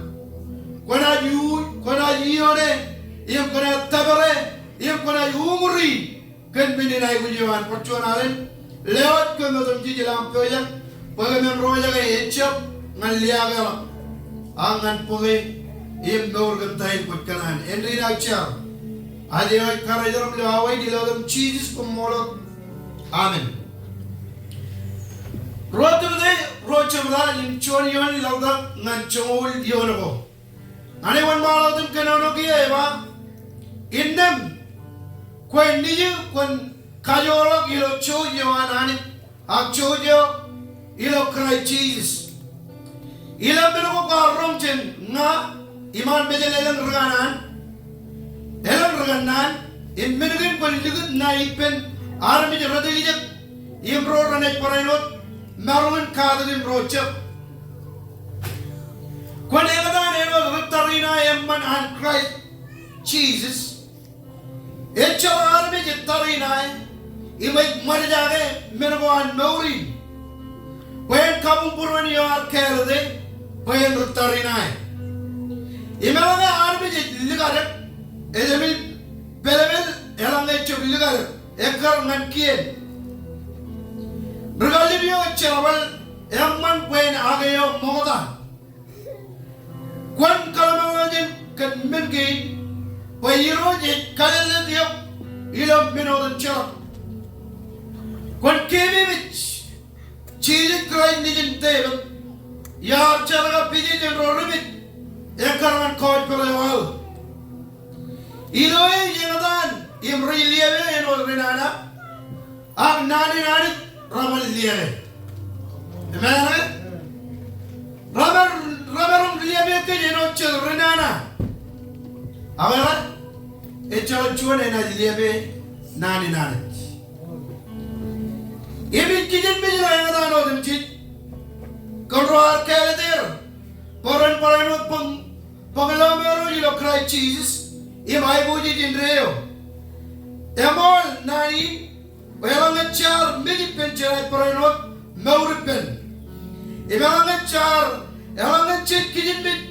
kona yione em kona tabare em kona umuri kan binilai bujuan percuanalen lewat ke modom jilam projek bagaimana roja ke ecap ngaliaga angan poge im dor gantain putkanan enri nakcha ade ay karajaram lawai dilodam cheese kumolok amen rotamda im chonion lawda nganchol yonogo ane wan malodum kanono ki eba indem kwen niyu kwen kajoro ilo chojo anani ak chojo ilo cry cheese ilo benuko karong chen nga iman bejel elang raganan in menugin kwen ligut na ipen armi jarade lijak imro ranek parainot marun kadalin rochap kwen egadan eno rutarina emman an cry cheeses echal arme jettari nai imai mar jage menwan mauri wen kamu purwan yar kelde wen ruttari nai imalaga arme jetligare edemil belebel elange chugligare ekar nankien bergalibio chabal emman wen ageyo moda kwan kalamawajin kan mengi Payiro je kalele diyo ilog minodon chak. Kwan kemi mich chili krai nijin tebet yar chalaga piji jen rorumit ekarman kawaj pelewal. Iloy jengadan imri liyewe eno rinana ak nani ramal liyewe. Emane rabarum liyewe ke jeno chel rinana. Awara echal chuane na liebe nani. Ebi kijin bijla yana no dimchit kontrol kale der poran poranot pangalomero yilo cry cheese e mai buji jinreo emol nani welang char midi penchai poranot mauripen elang char elang chit kijin bit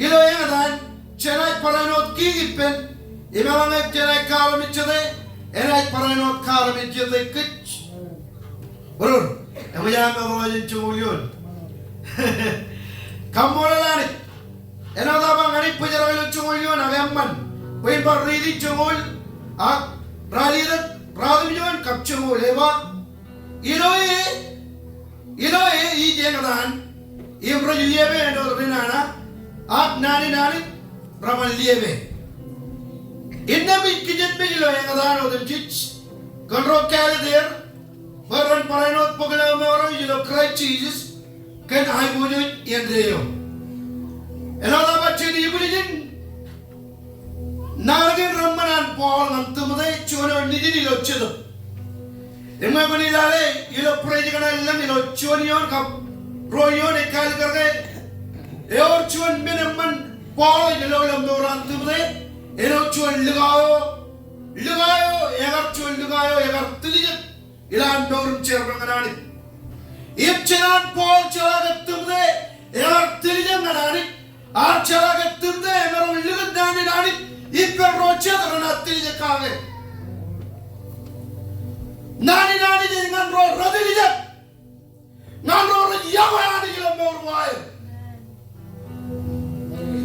ilo yana Chenai paranot kigipen, imelange chenai karamit chade, enai paranot karamit chade kich. Burun, Emang mengawasin cungulun. Kamu lelaki. Enak abang hari penjara cungulun agaman. Poin berridi cungul. Rali jangan kap cungul hebat. Iloi i jangan. Imro liebe endo rinana. Nani ramal liebe. Inna bi kijet bi ilo yang adan odem chich. Control kale there. Baran paranot pogala moro ilo cry Jesus. Kan ai bojo yendreyo. Elada bache di bulijin. Nargen ramanan Paul nantumade chono nidini lo chedo. Emma bani lale ilo praise kana lam ilo chonion kap royon ekal karge. Eor chon meneman Paul ilo lam dorantumade ilo chon lugayo egar tulijat ilan dorum cherang kanani. Ipchenan Paul chalagattumde egar tulijat kanani. Ar chalagattumde egar lugat nani. Iper rocha karena tulijat kage. Nani dengan roh radiliat. Nan roh yawa ani kilam morwai.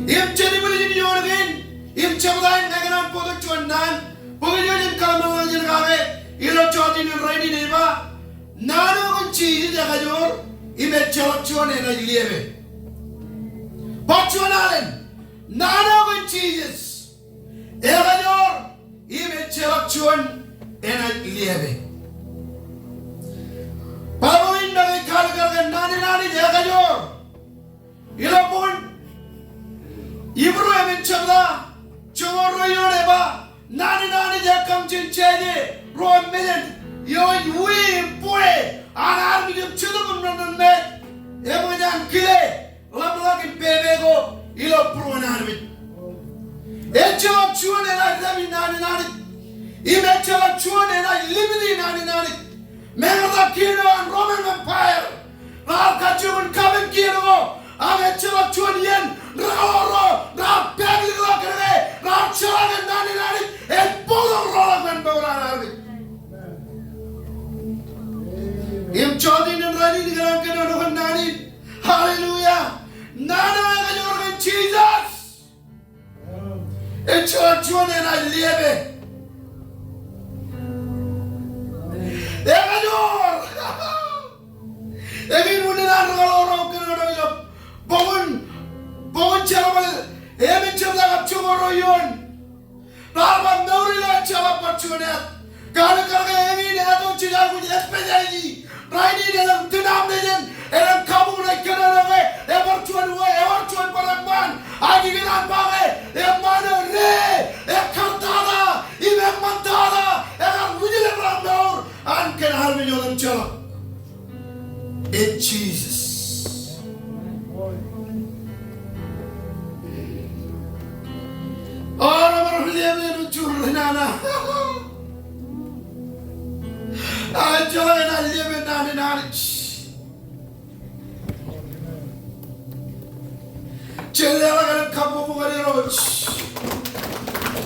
Im jadi boleh diorangin. Im cemadain dengan podo cuanan. Pokoknya kalau mengajar kage. Ilo cuatin ready neba. Nano kunci dia kajor. Im celak cuan enak liebe. Pacuan alen. Nano kunci jes. Kajor. Im celak cuan enak liebe. Paruin dari kal-kal nani jaga jor. Ila pun Ibru emin chabda chor royo neba nani jakam chinchede ro melen yo wi pure anar mi chudum nanne emojan kile lamlaki bebego ilo pruanar mit echo chuane na dami nani imecho chuane na libidi nani Merda kino an Roman Empire. Ra kachun kamen kino. Age chela chunien. Ra pegli la kene. Ra chela nani. El podo rola men borana. Im chodin en rani digan keno no nani. Hallelujah. Nana age jorgen Jesus. El chela chunen a liebe. Ekajor, ekin mudilan orang kena orang bangun cakap, emin cakap tak cuma royon, lawan naurilah cakap percunet, kalau emin itu cidak punya spesialiti, raini dalam tenam dejen, dalam kamu nak kena orang, ewarcuan perempuan, agi kena pakai, mana re, ekartada, imam mantada, ekar mudilan orang naur. And can have me on them in Jesus. Oh, I'm going to live Nana. I join and live in knowledge. Children and couple of roads.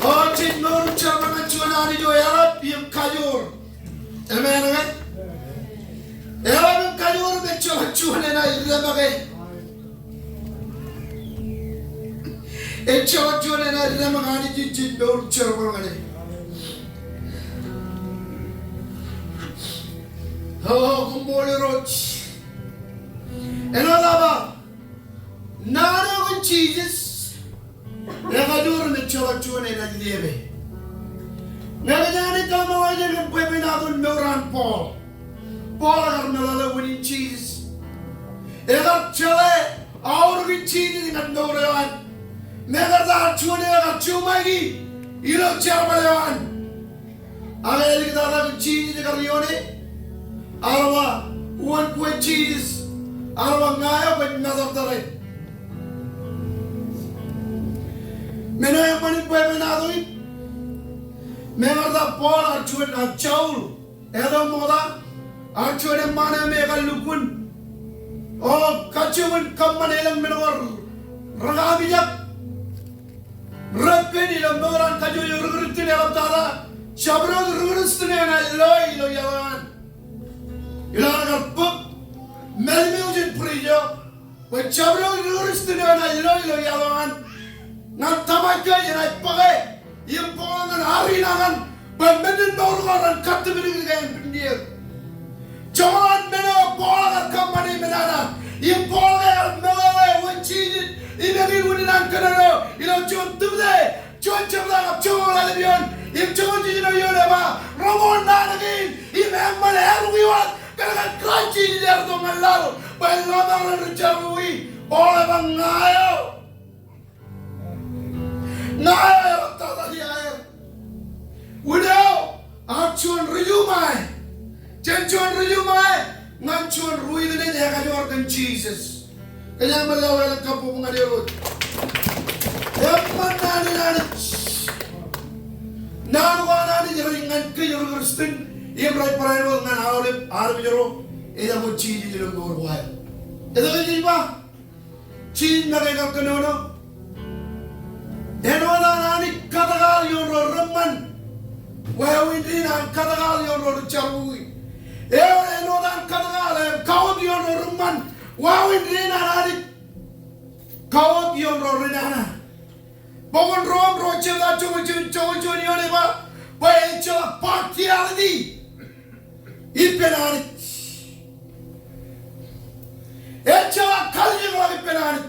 Oh, Tin no Chaman and Chunani, you are Pim Kajur. Amen. Ewan kajur becuan na ilamage. Cuan na ilamagani jinjin dor cermagani. Oh, kumboli roch. Enolaba. Nano con Jesus. Evadur becuan na liebe. Nagajani kamu aja yang peminatun meuran Paul agar melala winning Jesus. Egar cale, aur winning Jesus dengan meuran. Megar dah cuane agar cumagi, ilo carbalewan. Agar elik dah winning Jesus dengan lione. Arwa, uan kue Jesus. Arwa ngaya kue nazar tare. Mena yang paling peminatun. Mengerti Paul arcuan arcaul, edo moda arcuan mana megal lukun, oh kacuan kaman elang menor, ragabijak, rapen ilang mengoran kaju yurutin elang tada, shabro yurutin elang loy yawan, ilang agar puk melmeujin priyo we chabro ruristino na ilo yawan ngan tamaka yana page yim pongan arinagan bamedin bawran katbini gen bindir jawan mena bola kamani menana yim bola melawe wanchijin inagi wuninan kanano ilo chon tubde chon chabla chola lebion yim chon jino yoreba romon nanagin yim emmal erwiwat kalagan kranchi der do malalo balladar rucharui bola bangayo nayo tadadi ayer widow achon riyumai chenchon riyumai nganchon ruidene jaga jorgan Jesus kaya malawalan kapo ngadirot yamanani nani nanuwanani jaringan kayo kristin imray parayro ngan awlep arbijero eda mo chiji jero gorway eda jiba chiji nagay kanono enoda nani katagal yoro ramman wawindi nan katagal yoro charui enoda katagal kawd yoro ramman wawindi nani kawd yoro rinana bogon rom roche da chogo yone ba baecha partiality ipenani echa kalje wali ipenani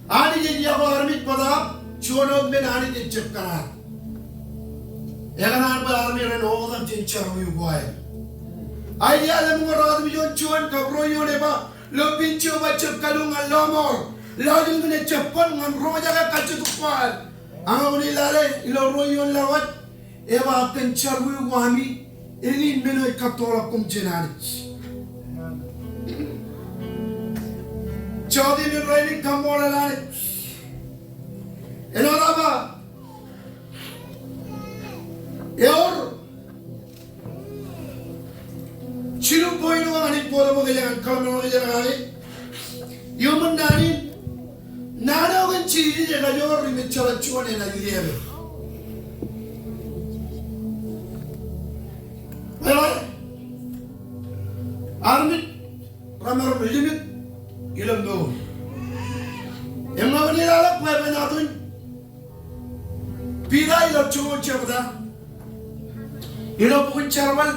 ani je yago armit pada chunog men ani je chepkana eganan par armi ren odan tin charu yu boy idea le mo rad mi jo chuan ka bro yo ne ba lo pincho ba chepkalu ngal lomor lagin ne chepon ngam roja ka kachu tukwal angoni lare ilo ro yo lawat eba pen charu yu wami ini meno katola kum jenani Chodi ni raining kamola lani. Enora ba. Eor. Chiru poinu ani polo mo gajan kalmo gajan ani. Yuman dani. Nana ogan chiji jaga jor rimit chala chuane na direbe. Well, armit ramar limit ilam do emma wani la kwe bena tun pida ilo chuo chabda ilo pun charwal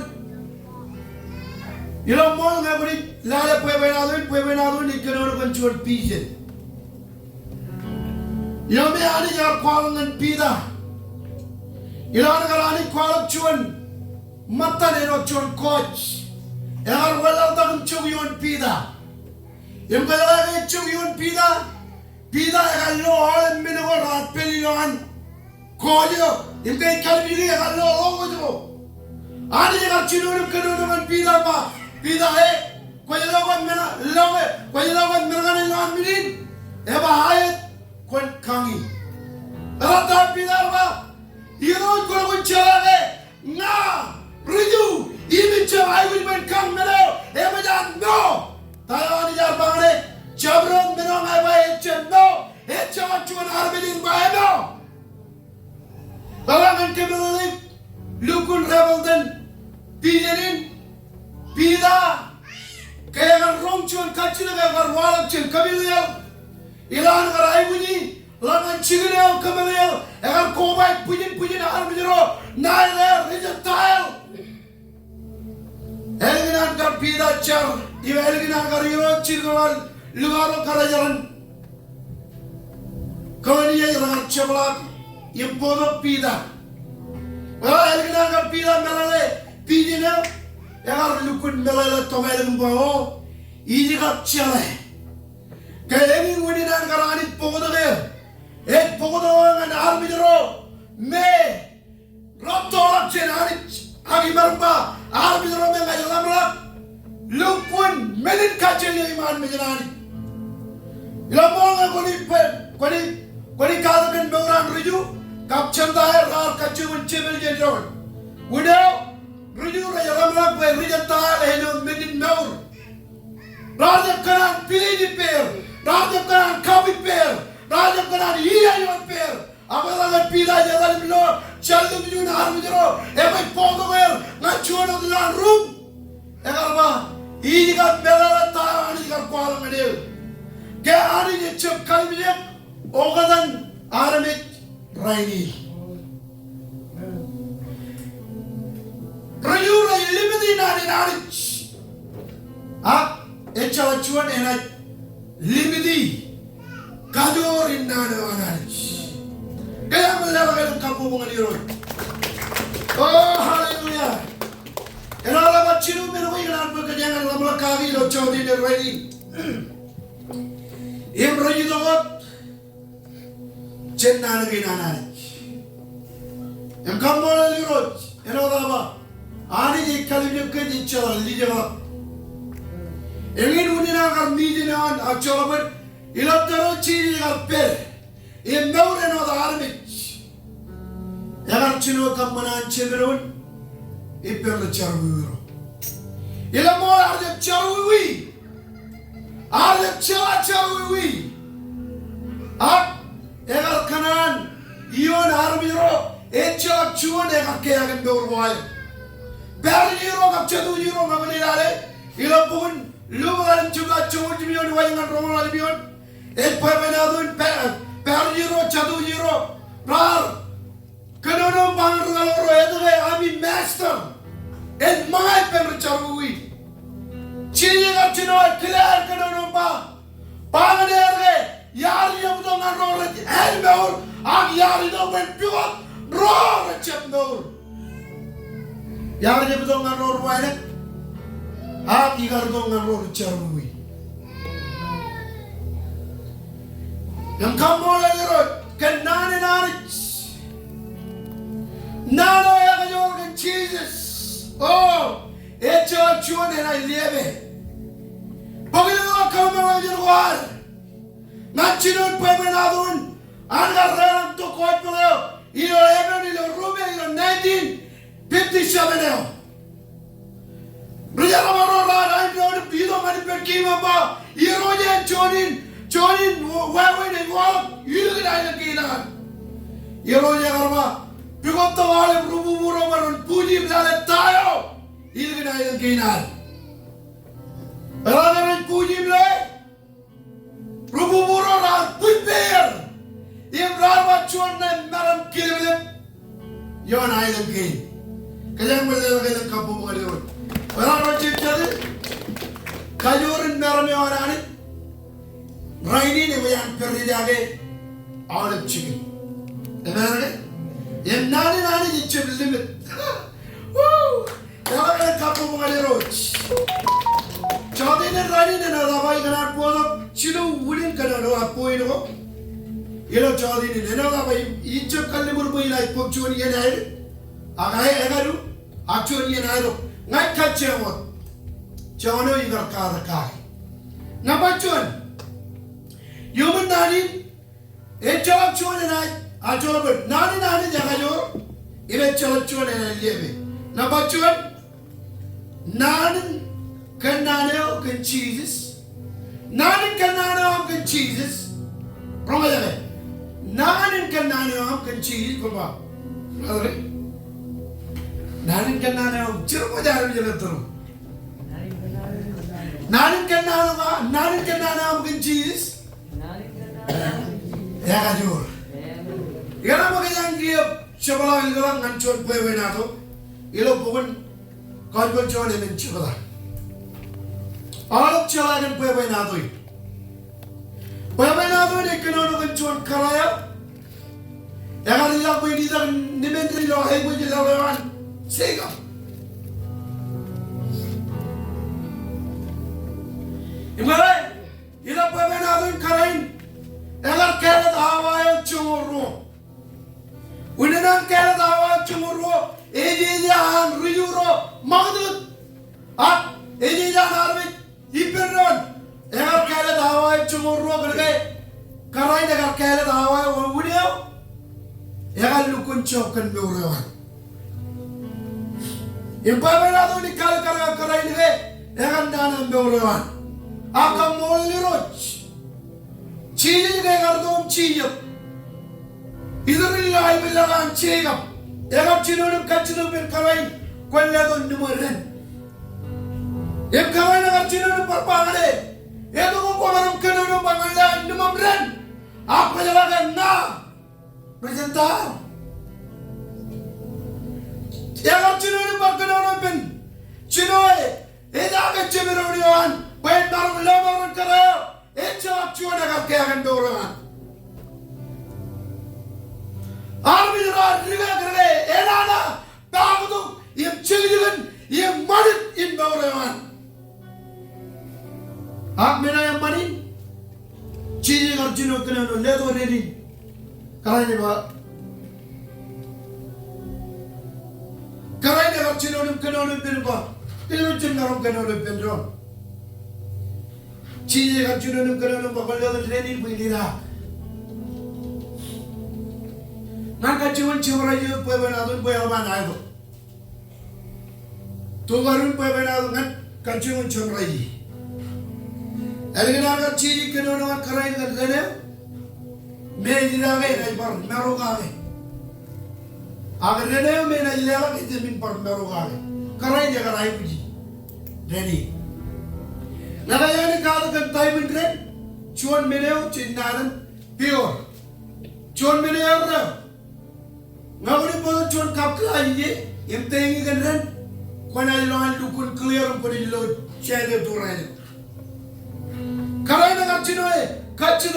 ilo mol ngabri la kwe bena tun ikano kan chuo pije yo me ani jar kwal ngan pida ilo ngarani kwal chuon matta ne ro chuon coach egar wala ta chuo yon pida Yung kaya yung yun pida ekalo all mino rat peliloan koyo yung kaya kalbili ekalo longo jo ani yung chinurip kano man pida koyo lawan mena longe koyo lawan mena kan yung minin eba hayat kon kangi rata pida ba iron ko chale na riju even chawai will ben kang meno eba jan no tayo ni jar bangre jabron meno ngai ba echno echa chuan arbelin ba eno balangan kebelin lukun rebelden pijenin pida kaya kan rom chuan kachina ka garwalak chen kabilel ilan garai buni langan chigel kabilel egar kobai pujin arbeliro naile rejetail elginan ka pida char iwa elginan ka riro chirgawal lugaro karajaran kawani ya rangar chablak impodo pida wala elginan ka pida melale pidina egar lukun melale tomeleng bao iji ka chale kayeni wuninan karani pogodo ge pogodo ngan arbidro me rotolak chenani agi marba arbidro me ngajalamla lukun melin kacheli iman mejanani ilamonga koni kadaben beuran riju kapchanda hai rar kachu chebel jedron wido riju rajalamla pe rijata heno medin meur raja kanan piliji per raja kanan kabi per raja kanan iya yon per amala pida jalan bilo chaldu biju na arbidro e bai podo ver na chuano dilan rum egarba 이가 메가라타 아니가 과랑을 게 아니게 저 kalbine o kadar aramet raini rayura limiti nani echa chuan ena limiti kador inana anani kaya malaga kapu mengaliro oh hallelujah enala bachiru meru ilan pekerjaan lamla kagi lo chodi de raini Im rayu dogot cenna lagi nana. Yang kamu lagi roj, enak apa? Ani di kali ni kerja cakap lihat. Engin unina akan mijinan acak ber, ilat terus ciri kapel. Im baur enak armit. Yang cino kampanan cemerun, ipel caru. Ilam mau ada caruwi. Ada caruwi. Egal kanan, ion armiro, echa cuan egal keagan berway. Berjiro kap catu jiro kap ni lale, ilam pun lumayan juga cuan jimion wayangan roman alibion. Perbenadun berjiro catu jiro, rar. Kanono bangralo itu kami master. Mai percaruwi. Ciri kap cino clear kanono Panganerge, yari yang betul ngaror lagi, elmeur, yari dong berpiot, roh cemeur. Yari yang betul ngaror wae, igar dong ngaror cerui. Yang kamu lagi rot, kenane nano yang kajorkan Jesus. Oh, itu cuan yang liebe. Bagaimana kamu mengajar war? Nacinon pemenadun, anggar dalam tu kuat beliau. Ilo 11, ilo Rube, ilo 1957 elo. Berjalan marah, naik ilo bido mani perkima ba. Ilo je Jonin, wae ni wal, ilo kita ilo kinan. Ilo je karma, pikot tawale rubu muro marun puji belale tayo. Ilo kita ilo kinan. Orang puji belai. Rubu muro ran putper. Im rawa chuan na maram kilem. Yon ailam kin. Kajang mele kapu mengalirun. Orang rajin jadi. Kajurin maram yang orang ni. Raini ni macam pergi jaga. Alam cikin. Dengar ke? Yang nani jicip limit. Orang kapu mengalirun. Jadi ni raini ni narabai kanan puasa. Cino ulin kanan apa ini kok? Ilo jadi ni narabai icap kali berbuat lagi pokcuan yang ada. Agai agaru, actuan yang ada. Ngai kacau mot. Jangan orang igar kar. Napa cuan? Human nani, ecak cuan yang ada. Acuan ber nani jaga jo. Ile ecak cuan yang ada liebe. Napa cuan? Nani kenana kan Jesus. Nani kenana kan Jesus. Pernah jaga? Nani kenana kan Jesus pernah? Ada? Nani kenana cerita jalan jalan terus. Nani kenana kan Jesus. Ya kajur. Ikan apa yang dia coba ilang ngancur pewe nato. Ilo pun kau coba ni mencoba. Alok coba kan pewe nato. Pewe nato ni kena ngancur karaya. Ya kan ilang pun ni tak ni menteri lo hai pun jelah lewan. Sega. Imarai, ilang pewe nato karain. Agar kelet awal cumuru, unenan kelet awal cumuru, eji jahan riyuro magdud, eji jahan arbit iperron. Agar kelet awal cumuru kerja, karai agar kelet awal udah, agar lukun cokan beurawan. Impamena tu nikal karai kerja, agar dana beurawan. Akam moli roch. Ciri ke kardom ciyap, idur ilai bilangan ciyap, ekap cino dum kacino berkarain, kuala don numeran. Em kawai na kacino ng parpangale. Ito kung kumarang ka ng pangalan numamren. Ako jalagan na. Presenta. Ya kacino ng pagkano ng pen. Chinoy. Eda ka chimero niyan. Pwede marang lamang karayo. Echa akchuan na kakayagan dorangan. Army na riga kare. Eda na. Tagutung. Iyam chiligan. Iyam manit in dorangan. आप मेरा यह money चीजें अर्जुनों के लिए ले दो ready कराने अर्जुनों ने कनोने बिन बा तेरे चिन्हारों कनोने बिन रो चीजें अर्जुनों ने कनोने बगल का रेडी बिनी रहा ना का जीवन चिवरा ये पे बना दो पे हमारा आए तो वरुण पे बना दो ना का जीवन चिवरा ये Elgin agar चीज़ के लोगों का कराई करते हैं, मैं जिला गए नहीं पर मैं रोगा गए, अगर रहने हो मैं नहीं जिला गए जमीन पर मैं रोगा गए, कराई जगह राई बुझी, रहनी, नगाया ने कहा तो करता ही बिल्कुल, चोन मेरे हो चिन्नारन प्योर, चोन मेरे हो रहा, नगरी पर चोन कब कराएंगे, ये तेंगी करने, कौन आई लोग लुकुन क्लियर कौन आई लोग चेहरे दूर रहे कराई ना चिनोए कच्चन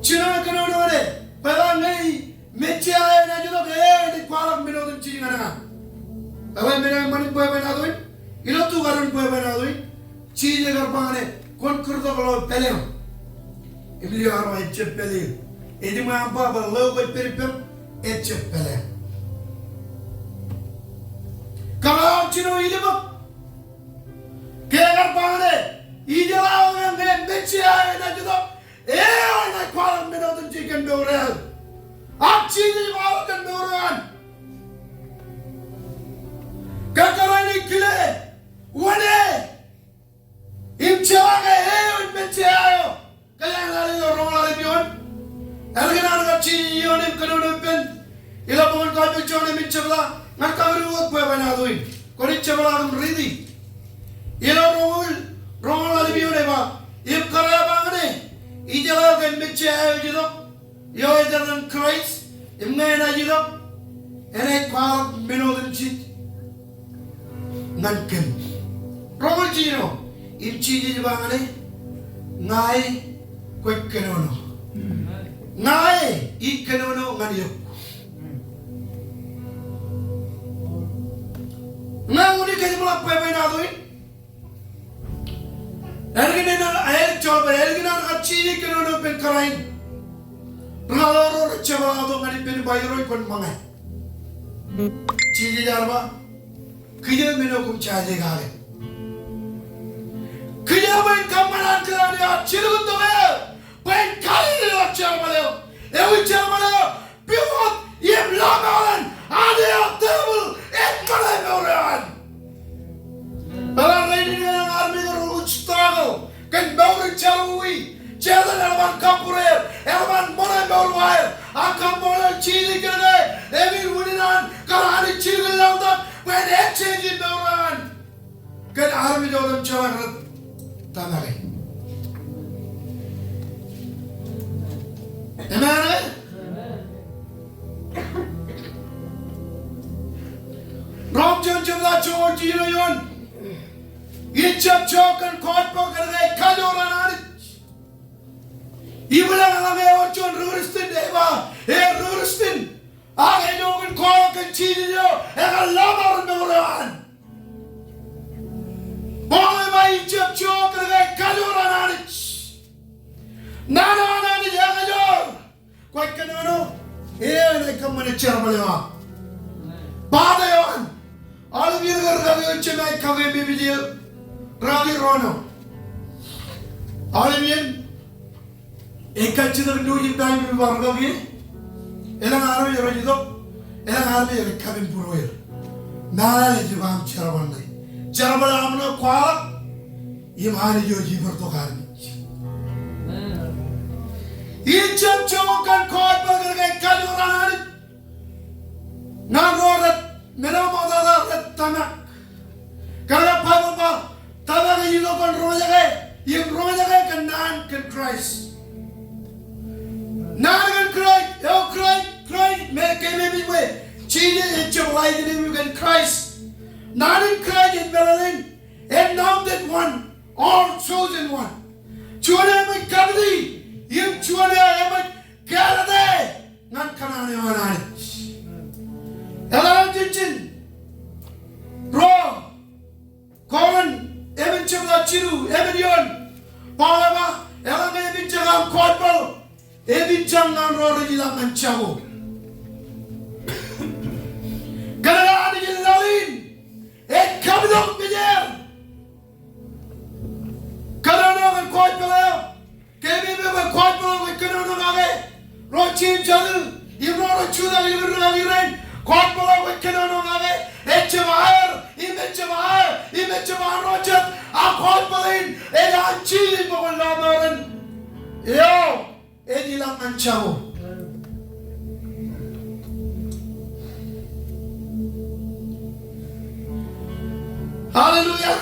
चिनोए कनोने वाले पता नहीं मेचे आए ना जो तो गए नहीं क्वालक मिलो तुम चीज़ करना अबे मेरे मन पे बना दो इलो तू कारण पे बना दो चीज़ अगर पाने कौन कर दो कलो पहले हम इमलियो आरो एच पहले एडी में आप बाबा लोग कोई परिपम एच पहले कराओ चिनो इले बक क्या अगर पाने 이제라고 내 매치아에 나지도 에어나 과랑 메로든 지금 노래 악치지 마오든 노래 가까라니 길에 원해 임차가 에어 매치아요 그냥 나리도 로라리 비온 알게나는 같이 이혼임 그러는 pen 이라 보면 가면 전에 미쳐라 나까우리 못 보여봐나도이 거리 쳐봐라 리디 이라 보면 Roma la libione va, if Karabangane, Ijala can be chair, you know, you're than Christ, if man, you know, and I call Mino than cheat. None can. Roma Gino, if cheated Bangane, Nai, quick canono. Nai, eat canono, Mario. Now, when you get him up by another. Elgin air job, Elgin are cheating on open crying. Ralo Chavado and Pin by Roy Manga. Chili Darba, Kija Minokum Chajagale. Kija when come and Claudia, children the well, when Kali Chamalo, every Chamalo, pure, yet Lagalan, and they are devil, and Malayan. But I'm reading an army struggle. Can Bowling Chalui, Chelan Elman Kapure, Elman Monabolwire, Akambola Chili Gane, Evil Woodinan, Karani Chili Landa, when they change in Bowlan. Can army do them Chalan Tanari? Amen? Rom John Chavla George Yon. Each of chalk and caught poker, they color and orange. Even a John Ruristin, Eva, a Ruristin, I know and cork and cheese, and a lover no run. Boy, my each of chalk and they color and orange. Nana and the young, quite canono, here they come in a Chermala. Badayon, all of you are Chennai Kave Bibidio. Rally Rono. Olivian, a catcher of doing time in Vargovi, and an army of Rajido, and an army of Kevin Puroir. Nara is Ivan Charavani. Charabalamno Kuala, Imani Yogi for Garbage. Each of Chok and Cordberg and Kaluran. Now, Minamada Tanak. Karapava Christ. 나는 Christ, Christ, 매개매미 왜 지는 정화이드는 유간 Christ. 나는 Christ Berlin, anointed one, all chosen one. Chúa mới cầm đi, nhưng Chúa mới cả đây, ngăn khả năng này này. Ela chính Ro, Coran, Evan Chama Chiru, Evan Yon, Palama, Ela Evan Chama Quadbal, Evan Chama Rodilla Manchavo. Ganada di Lalin, et Kabidok Bider. Ganada and Quadbal, Kevin Quadbal with Kanana, Rochim Channel, you brought a Chuda, you brought Quadbal with Kanana, Etchamar, Imechamar, Roger, a Quadbalin, and I'm cheating for Lamaran. Yo, Edilam Manchavo. Hallelujah.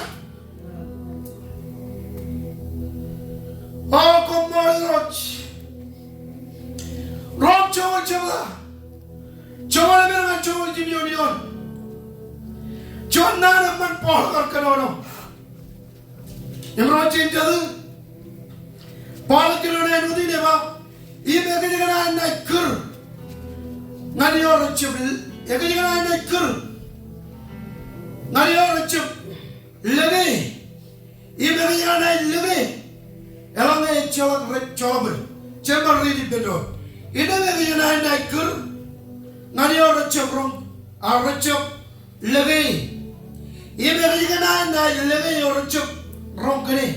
Oh, come on, Roch. Roch, Chola. Chola, and Chola, Union. John Nana man Paul Carcano. Imroch in Jadu. Paul Carone Nudineva. Imagine and Kur. Nadior Chibil. Again and Kur. Nadior Chip. Leve. Imagine and Leve. Elame Cholak Red Chobel. Chamber ready bedo. Imagine and Kur. Nadior Chiprum. A Richard Leve. Imagine and Leve or Chip Ronkane.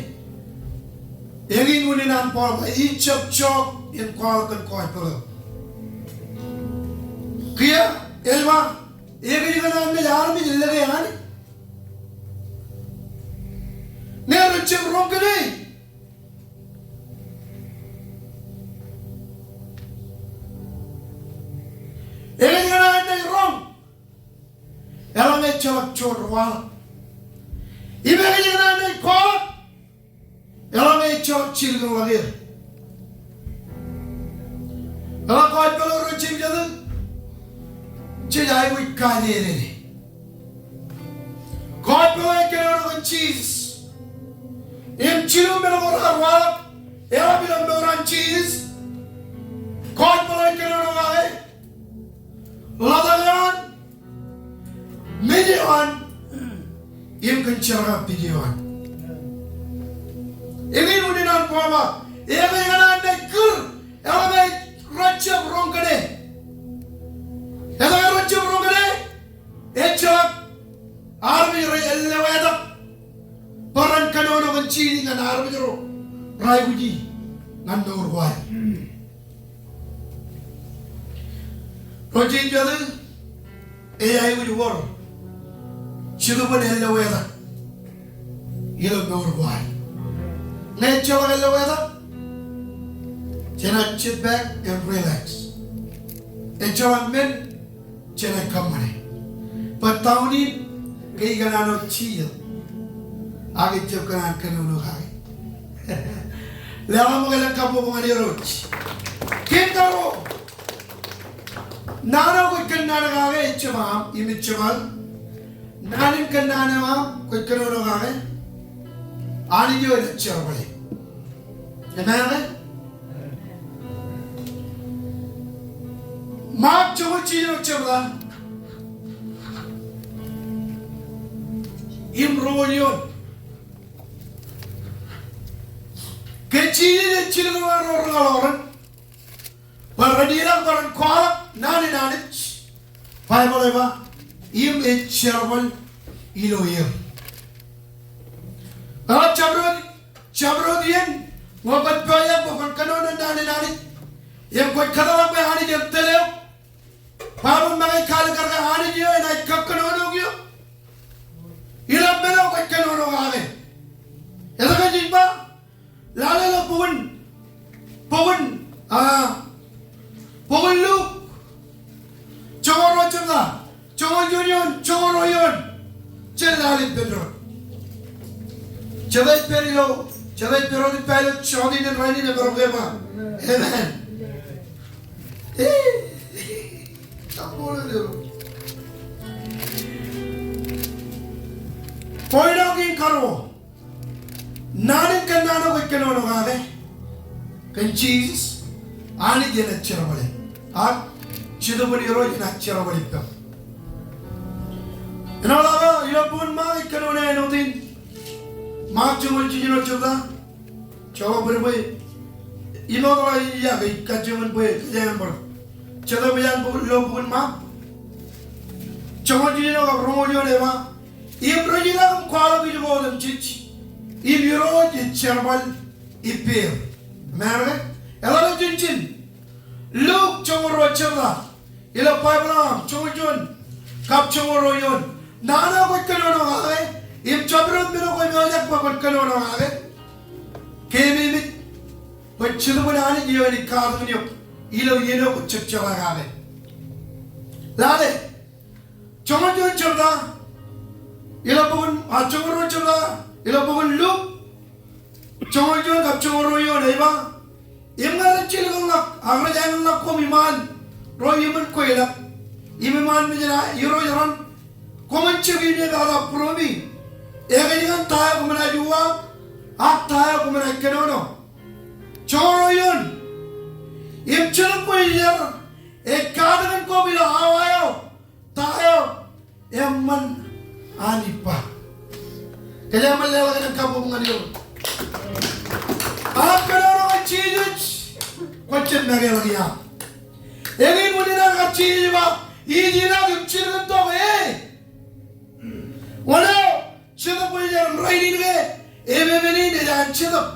Egin Uninan Paul, each of chalk in Qualk and Quaipolo. Clear, Elma, Egin and the army Leve. Never Chip Ronkane. Egin and wrong. Elame Chalak Chorwal. Imagine and call. Elame Chok children were here. Ela called Pelor Chimjadu. Chidai with Kanye. God Pelor with cheese. In Chilumel walk. Ela Bilam cheese. God Pelor Ladagan. Median. You can cheer up Pidion. Even when not Poma, even on the good, elevate Ratcha Ronkade. Elevate Ratcha Ronkade, Etchak, Army Elevada, Paran Canono and cheating and Arbitro, Raibuji, Nando Why. Roger Jadu, AI with war. Children in the weather. You don't know why. Nature in the weather. Can sit back and relax. Enjoy men, can company. But Tony, they gonna chill. I get you can canoe high. Lamagala Capo on the road. Kintaro. Nana we can not have Chamam, Imichamal. Nanin Kanana, quick canoe high. Are you in a cherry? Amen? Mark Chochino Chabla Imrolion Kachili children or Lauren Paradira or Quala Nani Nanich Bible Im a cherwell Iloyim. Chabrodian, Wabat Paya, Wakan Canon and Nani, Yam Quakara by Hani of Teleo, Papa Mai Kalaka Hani and I Kakano you. You have been a Wakano Hane. Elagajiba, Lala Powen, Powen Luke, Choro Chala, Choro Union, Choro Yon, Chelali Pedro. Chavez Perilo, Chadai pero di pelo chodi ne rani ne problema. Amen. Poinogin karo. Nanin kan nano wikkano no gave. Kan Jesus ani jena cherabale. Ak chidubuni ro jena cherabale pa. Enalaga ilapun ma wikkano ne no din. Ma chumul chino chuda. Chawa berbe. Inoga ya kai kachumun be jangan ber. Chada bayan lopun ma. Chawa chino ka promojo ne ma. Ia projila kwala bi bodam chich. I biro je cherbal I per. Merge. Ela chinchin. Look chomoro chada. Ila paibram chomjon. Kap chomoro yon. Nana ko kanono gae. Im chabron mino ko mojak pa ko kanono gae. Kemi mit. Pachhidu banane jiyo ni kaadunyo. Ilo yeno ko chachava gae. Lale. Chomjon chada. Ila pun achomoro chada. Ila pun look. Chomjon kap chomoro yon eba. Imngan chilgang lak. Agra jangan lak ko miman. Ro iman ko ilak. Imiman mijana yoro yoron. Koman chibine dada promi. Egaligan tayo kumana juwa. At tayo kumana kenono. Choro yun. Im chilak ko yar. Ekadagan ko bila awayo. Tayo. Eman anipa. Kaya malalaga ng kabungan yun. At kenono ka chijich. Kwachin nagay ya. Egin mo nila ka chijiba. Ijina kim chilgan to eh. Wala. Chidap ko yan rainin ke. Ebe beni ne jan chidap.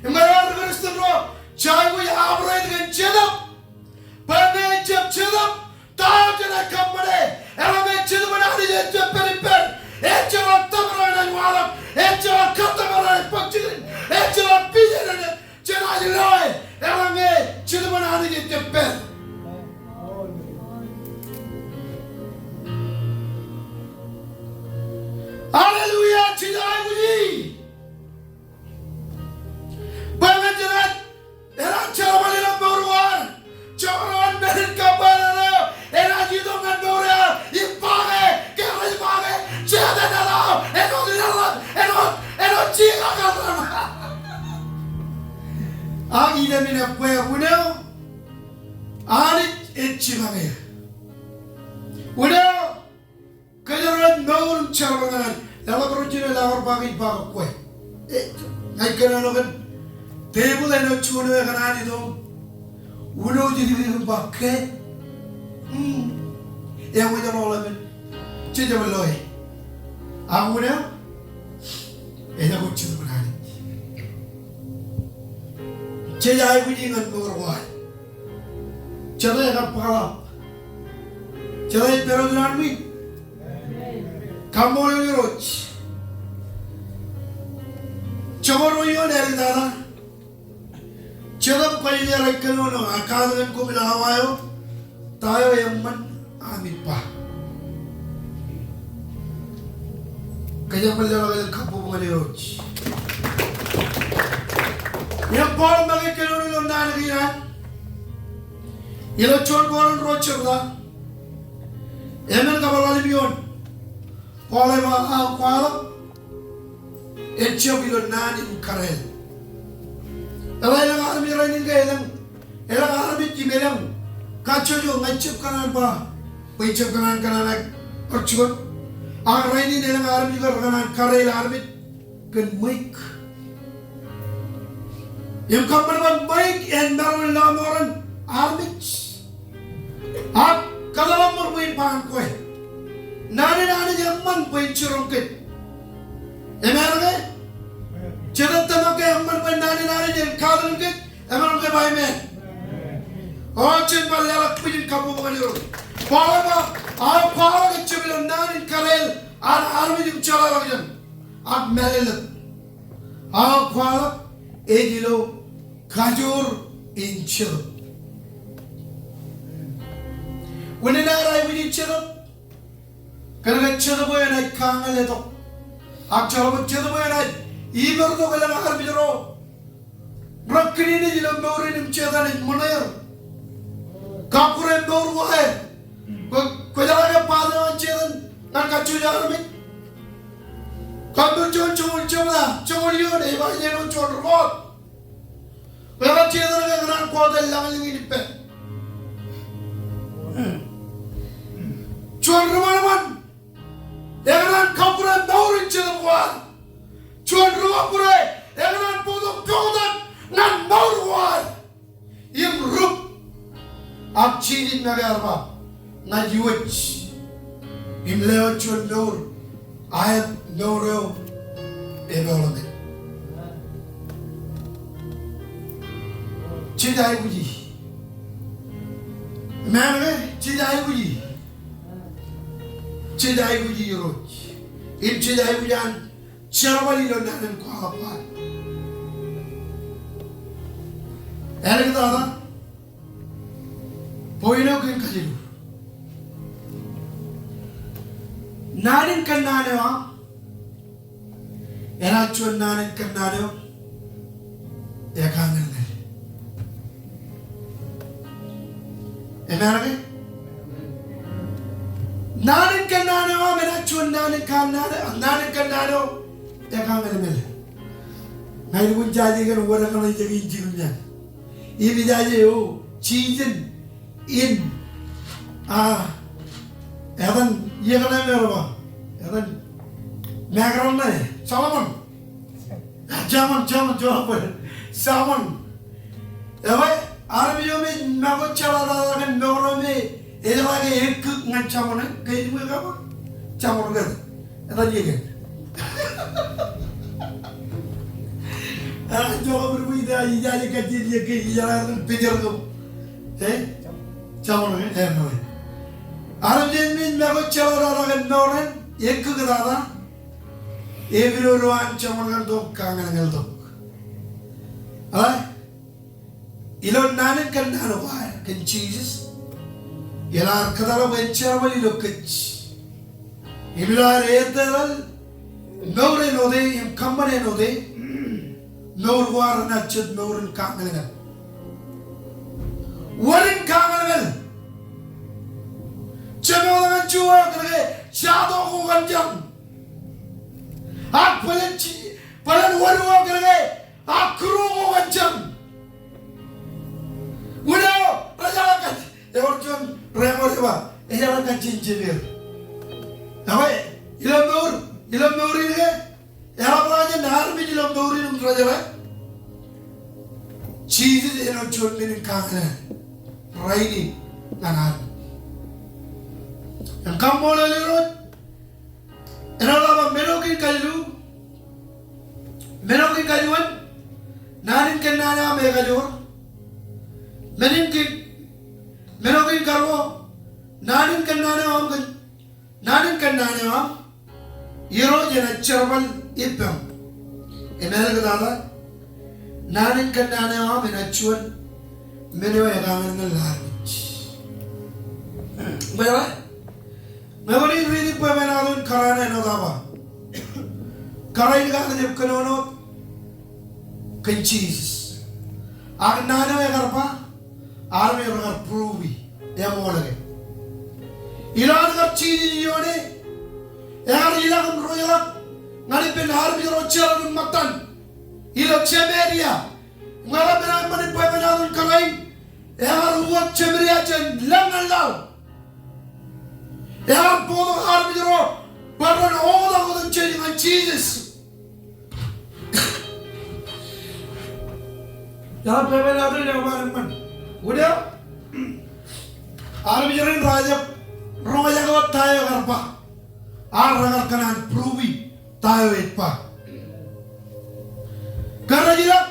Imarar kristan ro. Chai ko ya abroid kan chidap. Pane chip chidap. Tao jana kamare. Ela me chidap na ni je periper. Echa tamara na walap. Echa katamara pakchilin. Echa pijana ne chana loy. Ela me chidap na ni je per. Hallelujah, chidai buji. Bangan jalan, era charamali na baruan, charan berin kapara, era jidongan baruan, impare, kaya impare, chada dala, eno chiga kalama. Agi na mina kaya puneo, anit etchimame. Puneo. Kajaran naul charbangan, lama berujung lawar bagi bagi kue. Ngai kena nogan, table eno chuno kanan itu, uno jadi itu pakai, yang macam orang kan, cita beloi, aku ni, aku cita berani, cita aku jangan berbuat, cita yang apa, cita yang berulang ni. Kamol roch. Chamoro yon dada. Chadap kali dia rekano no akadan ko bilawayo. Tayo yamman amit pa. Kaya pala lang kapo mga roch. Yang Paul magkano no nanagiran. Ilo chon boron roch da. Emen kabalali yon. Oleh mahal kuala, etchabilo nani karel. Tapi elang army rainin ke elang army kimelang, kacau jo ngacip kanan pa, ngacip kanan nak percuat. Ang rainin elang army kanan karel army kan mic. Yang kapan mic yang darul lamoran army. Ak kalau bermain pangan kue. Nani jamman poin curungkit. Emang ke? Cerita tamak jamman poin nani jam kadan kit. Emang ke bayi men? Oh cint balak pijin kapu mengalir. Pala pala kecil bilang nani karel. Army jam cakap lagi jam. Ab melelak. Pala ejilo kajur incil. Wala narai pijin cerita. Karena cerita boleh naik kangen itu, ak cerita boleh naik Iber to kaya nakarbidro. Rakini ni jilam bawri nim chetan ni munayer. Kapure bawru wae. Kaya kaya pada chetan nan kacu jarmi. Kapur chon chomda chomliyo deh bayi non chon robot. Kaya chetan kaya nan kuat elang lingi nipe. Chon roman. Eganan kapure bawri chetan kuat. Chon roman eganan podo pyodan nan bawruan. Im rup ab chini nagarba na yuch. Im leo chon dor ayat doreo evolome. Chidai buji. Mane chidai buji. Chidai buji yoroch. Im chidai bujan Charwali lo nanen ko apa? Enak kita ada. Poino kin kajiru. Nanen kan nane wa. Era chun nanen kan nane wa. Ya kangen ne. Enak ke? Nanen kan nane wa. Mera chun nanen kan nane wa. Ya kangen mel. Naik pun jadi kan orang kan jadi jirunya. Ini jadi yo season in evan ye kan meraba. Evan macron na Salmon. Jaman jawab. Salmon. Evan armiyo में नागो चला रहा है नौरो में ये वाले एक ngacamon kayak gimana kamu? Camon kan? Eta dia kan? Jawab berbeda, jadi kecil dia ke jalan pinggir tu, camon kan? No. Arab jenis nago cawara ragan noren, ek kerana, every ruan camon kan tu kangen ngel tu. Ilon nanen kan nano wire kan Jesus. Yalar kadala bencar bali lokach. Ibilar eteral, nore node, im kambane node. Nor war na chud norin kangalan. Warin kangalan. Chanolan chuwa kage shado ko ganjam. Ak palan warwa kage akru ko ganjam. Udah rajakan. Eworjon remor ba. Ejalan cincin. Apa? Ilam nur ini ke? Yang apa nahar में ilam nur ini rajalah. चीज़ इन्हों छोड़ने ने कहा है राइनी नहार yang kamu lalu rot इन्हों लाभ मेरोkin kaluan narin kenana megalur merokin karwo narin kenana am yero jena charbal ipam emel gadala nanin kan nane wa menachuan menewa yagangan ng larich. Bayar? Mabani rini pa menalun karana no daba. Karay ka kanip kanono kan Jesus. Ang nane wa yagarpa arme yagar pruvi yamo lage. Ilan ka Jesus yone yagar ilan royalak ngalipin harbi rocharan matan. Ilo cemeria, ngala benar mani poe benarun kalain, egar uat cemeria jen langan lau, egar podo harbi jero, baron oda kodan ceri dengan Jesus. Egar poe benarun yang baron man, udah, harbi jerin raja, roja kawat tayo karpa, ragar kanan pruvi tayo etpa. Karena jilat,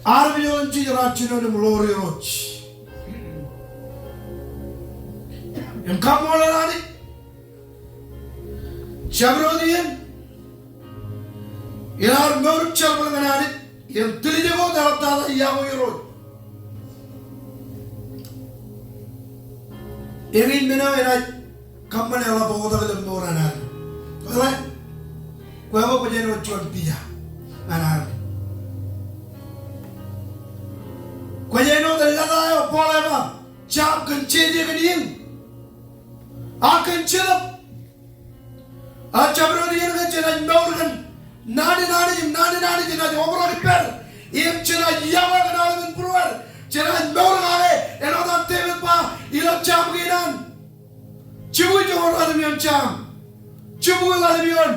army orang cirat cina ni melori roch. Yang kamu orang ni, siapa dia? Yang army orang siapa orang ni? Yang teliti kau dalam tanda yang roch. Ingin mana kamu ni Allah bawa dalam orang ni. Kalau Kuya ko dyan o chuan piya. Anak. Kuya dyan o dali tayo. Pola ba? Chap kencing dia kening. Akan celap. Acabro dia dengan cina jauh kan. Nadi cina jauh orang per. Ia cina jawa kan orang perwar. Cina jauh kare. Eno tak tebel pa. Ilam cam kinan. Cuba jauh orang mian cam. Cuba orang mian.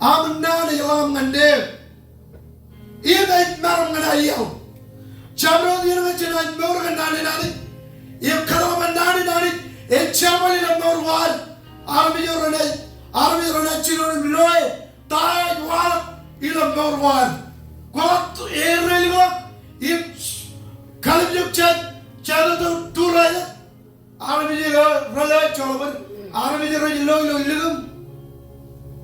Amna ni jalan ngande. Ia baik maram ngada iau. Cabro dia dengan cina jauh kan nadi. Ia kalau nadi. Echamali na morwal army rona chilo loy tay wal ila morwal got ereli go im kaljuk chat chalo to turaya army rona cholobar army rona loy ilum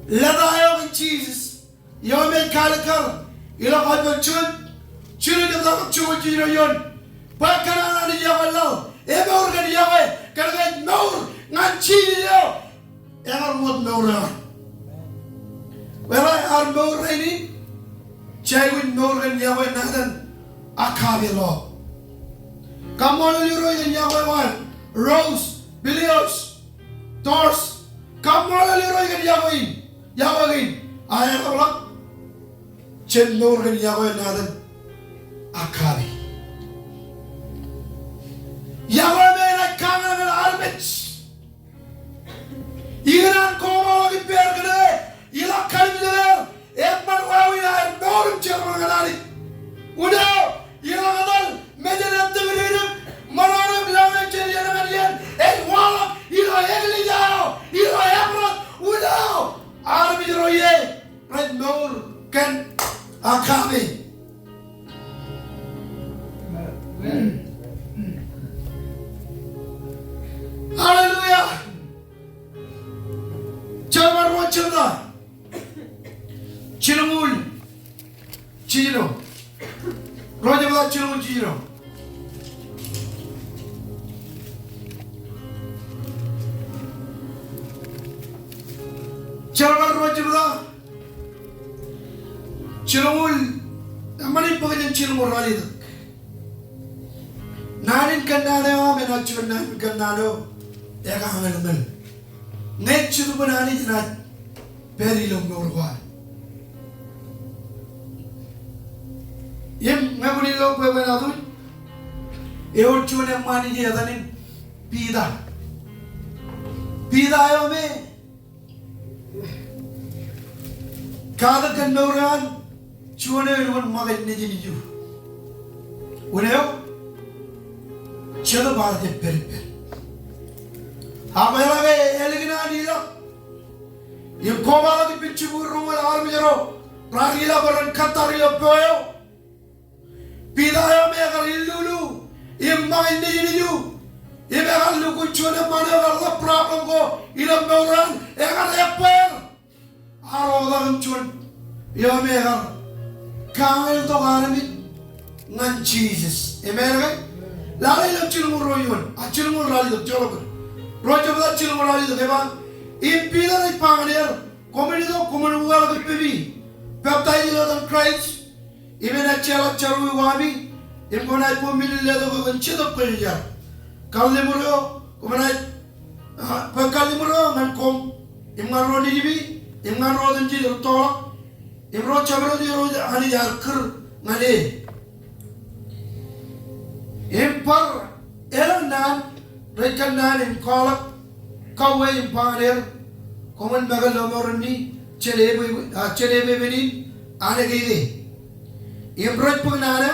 ladayo in Jesus yome kalkar ila hajban chilo de chilo chilo yon pakana ni yawallo ebe organ yawe karena nur ngaji dia yang buat nur wala ar nur ini cewek nur kan yawe nadan akabilo kamu liru yang yawe wan rose bilios tors kamu liru yang yawe ayat Allah cewek nur kan yawe nadan akabi yawe Kanan armets. Iran koma lagi pergede. Ila kalbiler. Ekman wawi na norum cerman ganari. Udah. Ila kadal. Mejenem tegerim. Manarum lawan cerian ngadian. Walak. Ila egli jao. Ila ekrat. Udah. Armi jeroye. Red nur kan akami. Hallelujah. Jaman wajibna. Cilmul. Ciro. Roja bala cilmul ciro. Jaman wajibna. Cilmul. Amani pagajang cilmul rali. Nanin kanado menacun nanin kanado. Eka hangal net churu banani jina peri lom gorwa yem ngabuni lo pe banadu eur chune mani je adanin pida ayo me kada kandoran chune erwan magai ne jini ju uneo chelo baade per Amalage elegina nila. Yung koma lagi pinchibur rumal army jaro. Ragila baran katari apoyo. Pidaya me agar illulu. Yung mga hindi ju. Yung agar lukuchone mane agar la problem ko. Ilang mauran agar apoyo. Araw lang chun. Yung me agar kangil to karamit ngan Jesus. Amen kay? Lalay lang chilmur royon. At chilmur rali to cholo. Roja bela cilmul ali tu keban, impida ni panganier, komedi tu komedi bukan lagi pebi, baptize itu dalam Christ, imena cela caru wami, imkonai pemilih ledo kebencian tu kerja, kalau lemuro, kalau lemuro menkom, imngarro ni jibi, imngarro dan jiru tolak, imro cabro jiru hani jarker ngale, impar elan Rekan in kolak kawai impaner komen bagal lomorni celebe beni ane gede imraj pagnana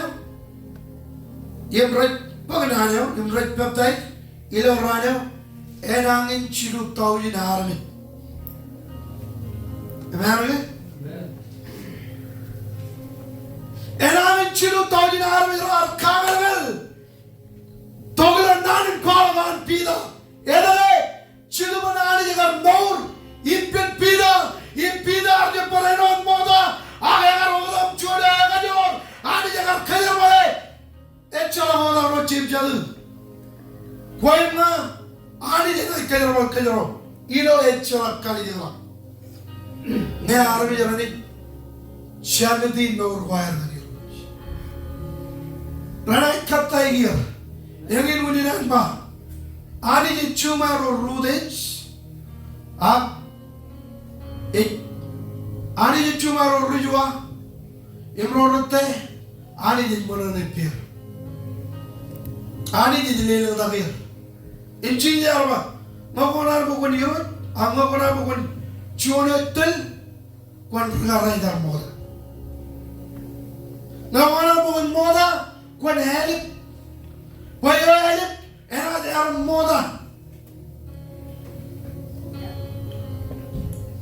imraj peptai ilo rana enangin chilu tauji narmi emang enangin chilu tauji narmi ar kagal Togeran nanin kalaman pida. Edale chiluman ani jagar maur impin pida arje parenon moda agar odam chode agar ani jagar khajar wale echala moda ro chip jadu. Koima ani jagar khajar ilo echala kali jagar. ne arbi jarani shamedi me urwayar ngani rana katta igir yangin uninan ba ani ji chumaro rudes a ani ji chumaro rujwa imrote ani ji monane pir ani ji lele dagir inchi yarba makonar bukun yurut anga konar bukun chunetel kon ngarai dar moda ngawana bukun moda kon helip wayo helip era dar moda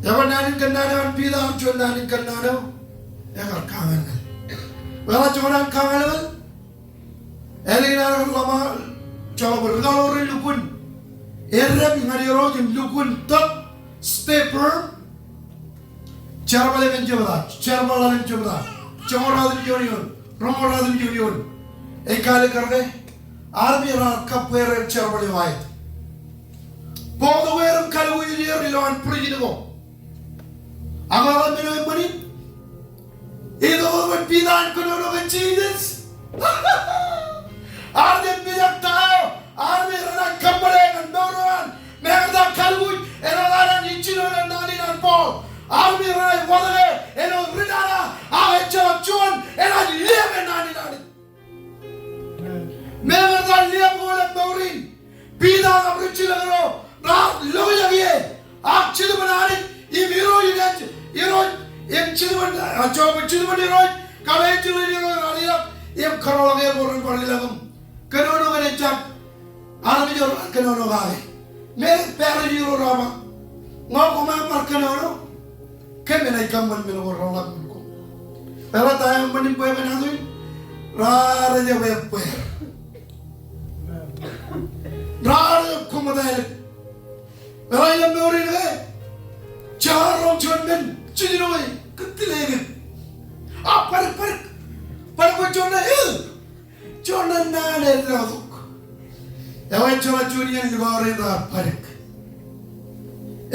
yawan kanana wan pida chunanin kanana yagar kangan wala chunan kangan elina lama coba bergalori lukun errep ngari rojim lukun top stepper charbale menjobda charbala menjobda chomorad junior romorad junior ekale karde army ra kapere charbale vai bodo werum kalu junior liwan purijigo amara meno mani ido wan pidan kono no Jesus arde bidak tao army ra kapere ndoran merda kalu era dara nichino nani nan po army ra wadale eno ridara ahecha chon era lebe nani nani merda lebe wala taurin pida abrichilero na loyagie akchidu banani I miro yinach yiro em chidwan achob chidwan yiro kale chidwan yiro raliya em kharolage boran parilagam kanono gane chap army jor kanono gae mere pere yiro rama ngoko ma mar kanono kemena kamban melo rola ko pera tayam manim poe benadu rara je wepe rara komadale pera yam meori ne Charong chonmen chidinoi ketilege par chonna chonna nale raduk ewan chona chunian ligore da parik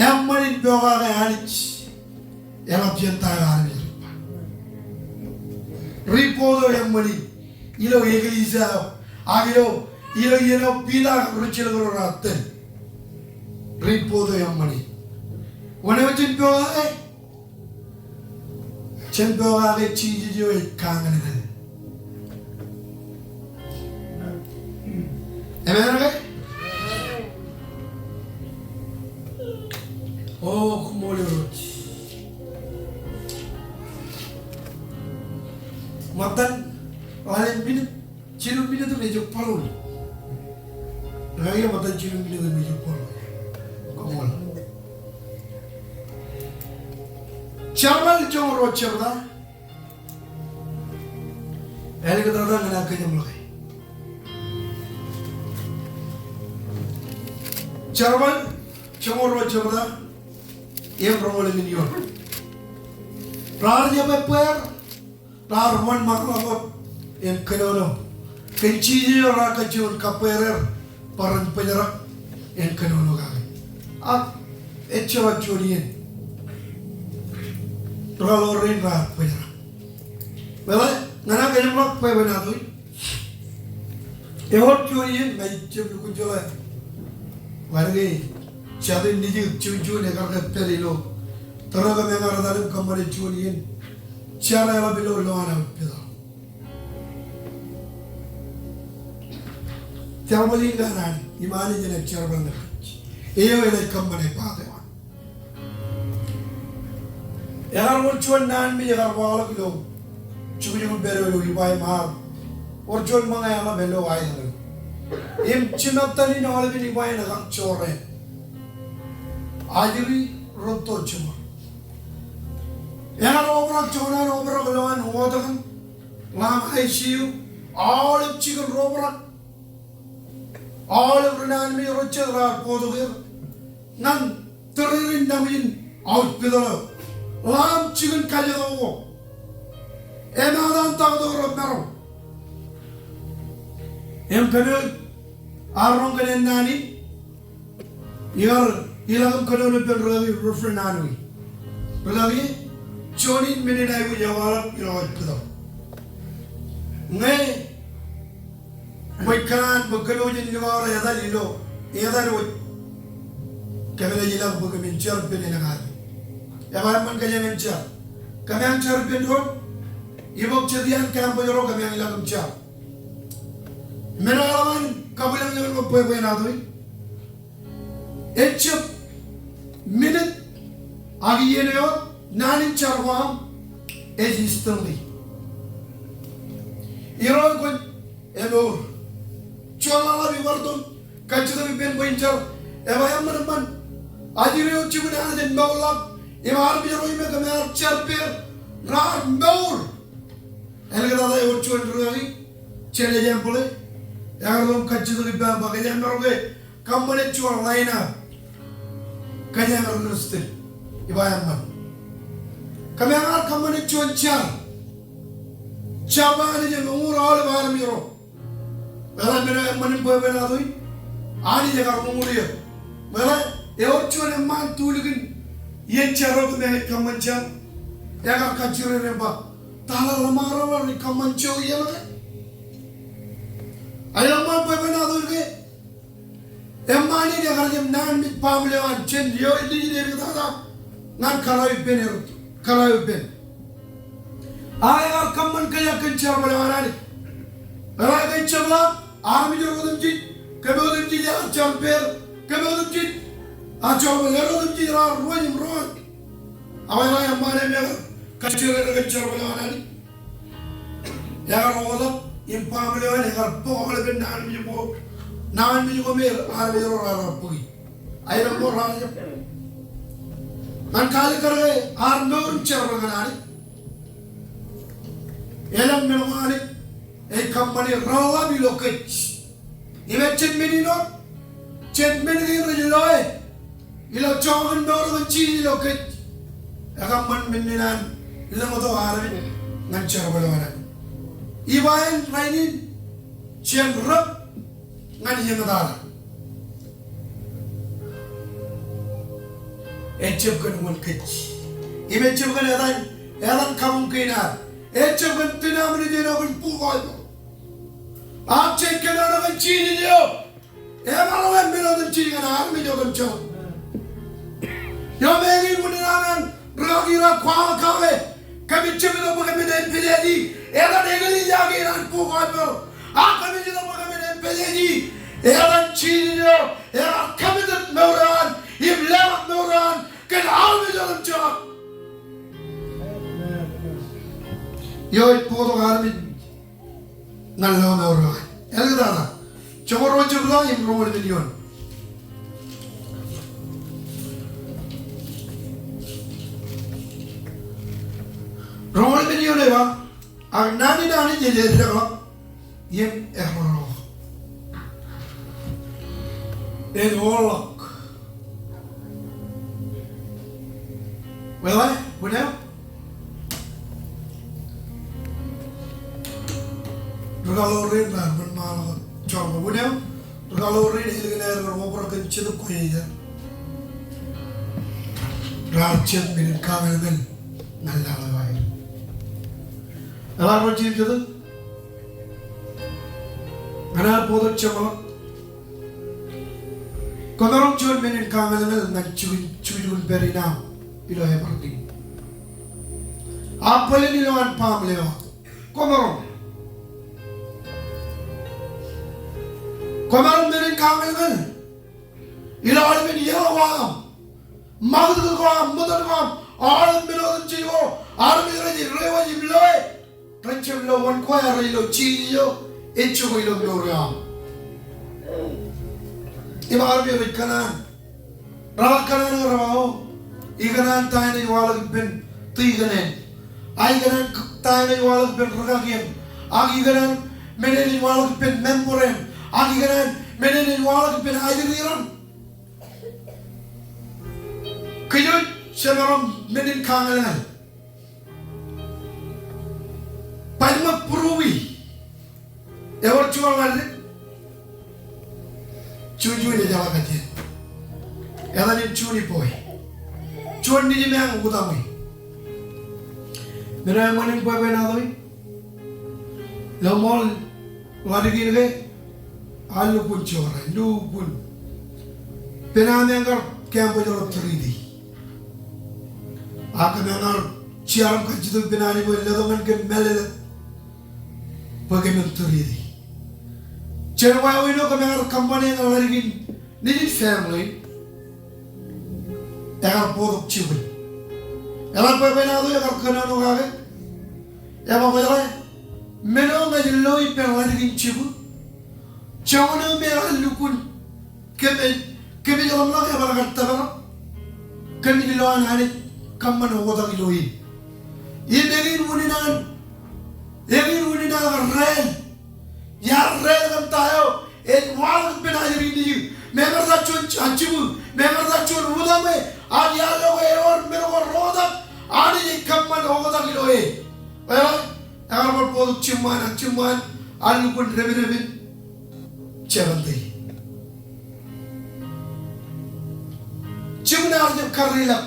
emmanin boga ga hanich ela pienta garni ripodo emmani ilo iglesia agilo ilo pida ruchilgoro ratte ripodo emmani Wane chenpoa ke chiji jo kangen ne. Amen ke? Oh kumole rot. Matan wale bin chilu bin tu mejo palul. Raya matan chilu bin tu mejo palul. Kumole. Chamal jong ro chabda ele ke dada ngana ke jamlai chamal jong ro chabda em romole minion rar je me per rar mon makma em kenono kenchi je ra ka jun kaperer paran penyerak em kenono ga a echo chorien Ralorin ra pera. Bela ngana kaya mlok pe bena tu. Ehor churi ngai chep ku jola. Warge chadin niji chu ne kar ke perilo. Taraga me ngara dalu kamare churi chara la bilo lo ana peda. Chamali ngana imani jene charbanga. Eyo ele kamare pa de. Yagar urchuan nan mi yagar wala kilo chukuri ko bero lo ibai ma urchuan mga yama belo ay na im chinatani na wala bini ibai na kang chore ajiri roto chuma yagar obra chona obra galoan hodagan lam ICU all chicken robra all nan mi rochera podogir nan teririn namin out pedalo Lam chicken kalyadogo. Enadan tagdoro mero. Em kanu arong kanu nani. Ilar ilagam kanu ne pen ravi refrenanui. Berlagi Jonin menilai jawab irawat kedap. Ngai Mereka bekerja di luar yang ada lilo, yang ada rot. Kami lagi nak bekerja mencari penelangan. Yang mana kerja mencari. Kami yang cari penrot, ibu cerian kami berjoro kami yang lakukan mencari. Menalaman kami yang jangan berpoy-poy nado. Ecap minit agi ye neo nanin carwam existently. Iro kon emor. Cuma lagi berdon, kaca tapi pen pointer, yang mana Adire uci mana ada maulah, yang biar orang mereka mereka cerper, rar maul. Elok ada yang uci orang lagi, cene jam pula, yang orang kaca tapi pen pakai jam orang kampanye cuar lainnya, kaca orang nuster, yang mana. Kami orang kampanye cuar car, cabangan je umur awal bahan miro. Malah mana mana boleh benar tu, ani jaga umur dia. Malah, orang yang mantu lagi, yang cara tu mereka kamanca, yang kacir mereka, tahala lamar orang kamanca ia lah. Ayam mana boleh benar tu lagi, yang mana dia kerja nan mit pamlewan, chen dia ini dia kata, nan kalai pen. Ayam kaman kaya kencar melawan ni, malah kencar lah. Army जो रोदम जी कभी रोदम जी यार चंपेर कभी रोदम जी आचार में रोदम जी रार रोज अवैना हमारे में कच्चे कच्चे बनाना नहीं यार रोदम इम्पाम ले वाले यार पॉल पे नान में जो मेर आर्मी जो रार पुगी आयरन को रार जब मन काले कर गए आर्मी उन चर बनाना नहीं एलम में वाले एक कंपनी रावा भी लोकेच इवे चेन्मनी की रजिलोए इलो चौगन डोर बच्ची लोकेच अगर मन मिलने ना इलो मतो आरवी नंचर बलवाना इवायन ट्रेनिंग चेन रब ngani yang ngadalah ecep kan mon kech ibe ecep kan edan kamu kena ecep kan tina meni dia nak pukul आप चेक करना ना मैं चीज़ दियो ये मालूम है मेरा तो चीज़ का नाम में जो तुम चो यो मेरी मुन्नी नाम रागी रा ख्वाह खावे कभी चुप लो मगर मैं नहीं पिले दी ये तो नेगली जाके ना पुकार पर आप कभी चुप लो मगर मैं नहीं पिले दी ये तो चीज़ दियो ये कभी तो मेरान ये लेवट मेरान के नाम में जो तुम चो यो एक पोतो कार में नल्ला में और रहा है ऐसे दादा चोर रोज चुपला ये रोमर मिलियन रोमर मिलियन है बा अगर नानी ये ले रहा ये एहरो ये ओलक वेला बुनिया Kalau rin lah, bermalam coba bukan? Kalau rin ini kena berapa persen itu kau ya? Racun minum kamera kan, nalla lagi. Apa racun itu? Mana bodoh coba? Kalau racun minum kamera kan, nak cuci berina, itu apa berarti? Apa yang dilakukan pam lewat? Kalau Kemarin merin kangen, ilah ada media awam, magdu awam, muda awam, orang merin ciyo, orang merin rewa jibloy, rancam lo wan kuaya rilo ciyo, itu kau ilo gloriam. Iba arbi berkanan, rawat kanan rawau, ikanan tahan iwalak ben tiganen, ay kanan tahan iwalak ben ragakian, agi kanan merin iwalak ben memorem. Agi kan, menen wala pen ayiriran. Kaya sekarang menen kangen. Paling peruwi. Ewer cuma ngarep. Cucu ini jalan kaji. Yang ni curi boy. Cuan ni memang utama. Mira maning pa benado lo mol wadigi le alu pun chora lu pun penane angar campo jolo 3D akan angar ciaram kajitu penane boy ledongan ke melele bagaimana 3D cerwa wino kamangar company angar wadigi niji family angar produk cibu angar pa benado angar kanano gave angar boy Meno ngajlo ipe wadigi cibu Chawna me alukun kebe jalan lagi apa nak kata orang kan di luar hari kamman hoda kiloi ini begin uninan rel ya rel kan tayo wal penajari ini member dah cun acibu member dah cun hoda me adi alo or mero roda adi kamman hoda kiloi ayo agar berpoduk cuman alukun rebe Cewek Cuma nak jam karilap,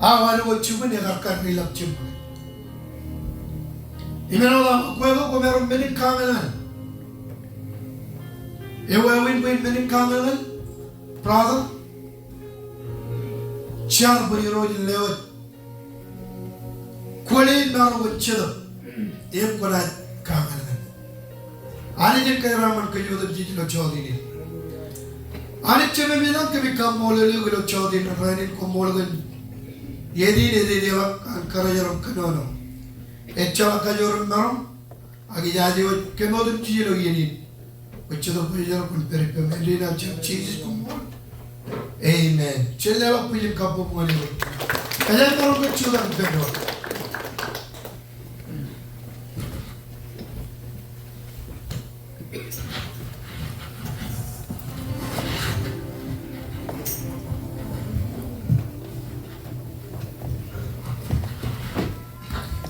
awal itu cuma nak karilap cuma. Ini orang kau meron menin kangenan, win menin kangenan, brother, ciar beriro lewat, kulit meron cedok, kulit kangenan. Ani jen kaya raman kayu tu jadi lo cawdi ni. Ani cuma bilang kami kamu boleh lo cawdi ni, rainin kamu boleh. Yedi dia angkara jarum kenono. Eccawa kajorum marom, agi jadi waj kamu tu jadi lo ini. Wajah tu punya jarum pun pergi pemeli nak cheese kamu. Amen. Cila punya kapu boleh. Kajar marom kecil dan pergi.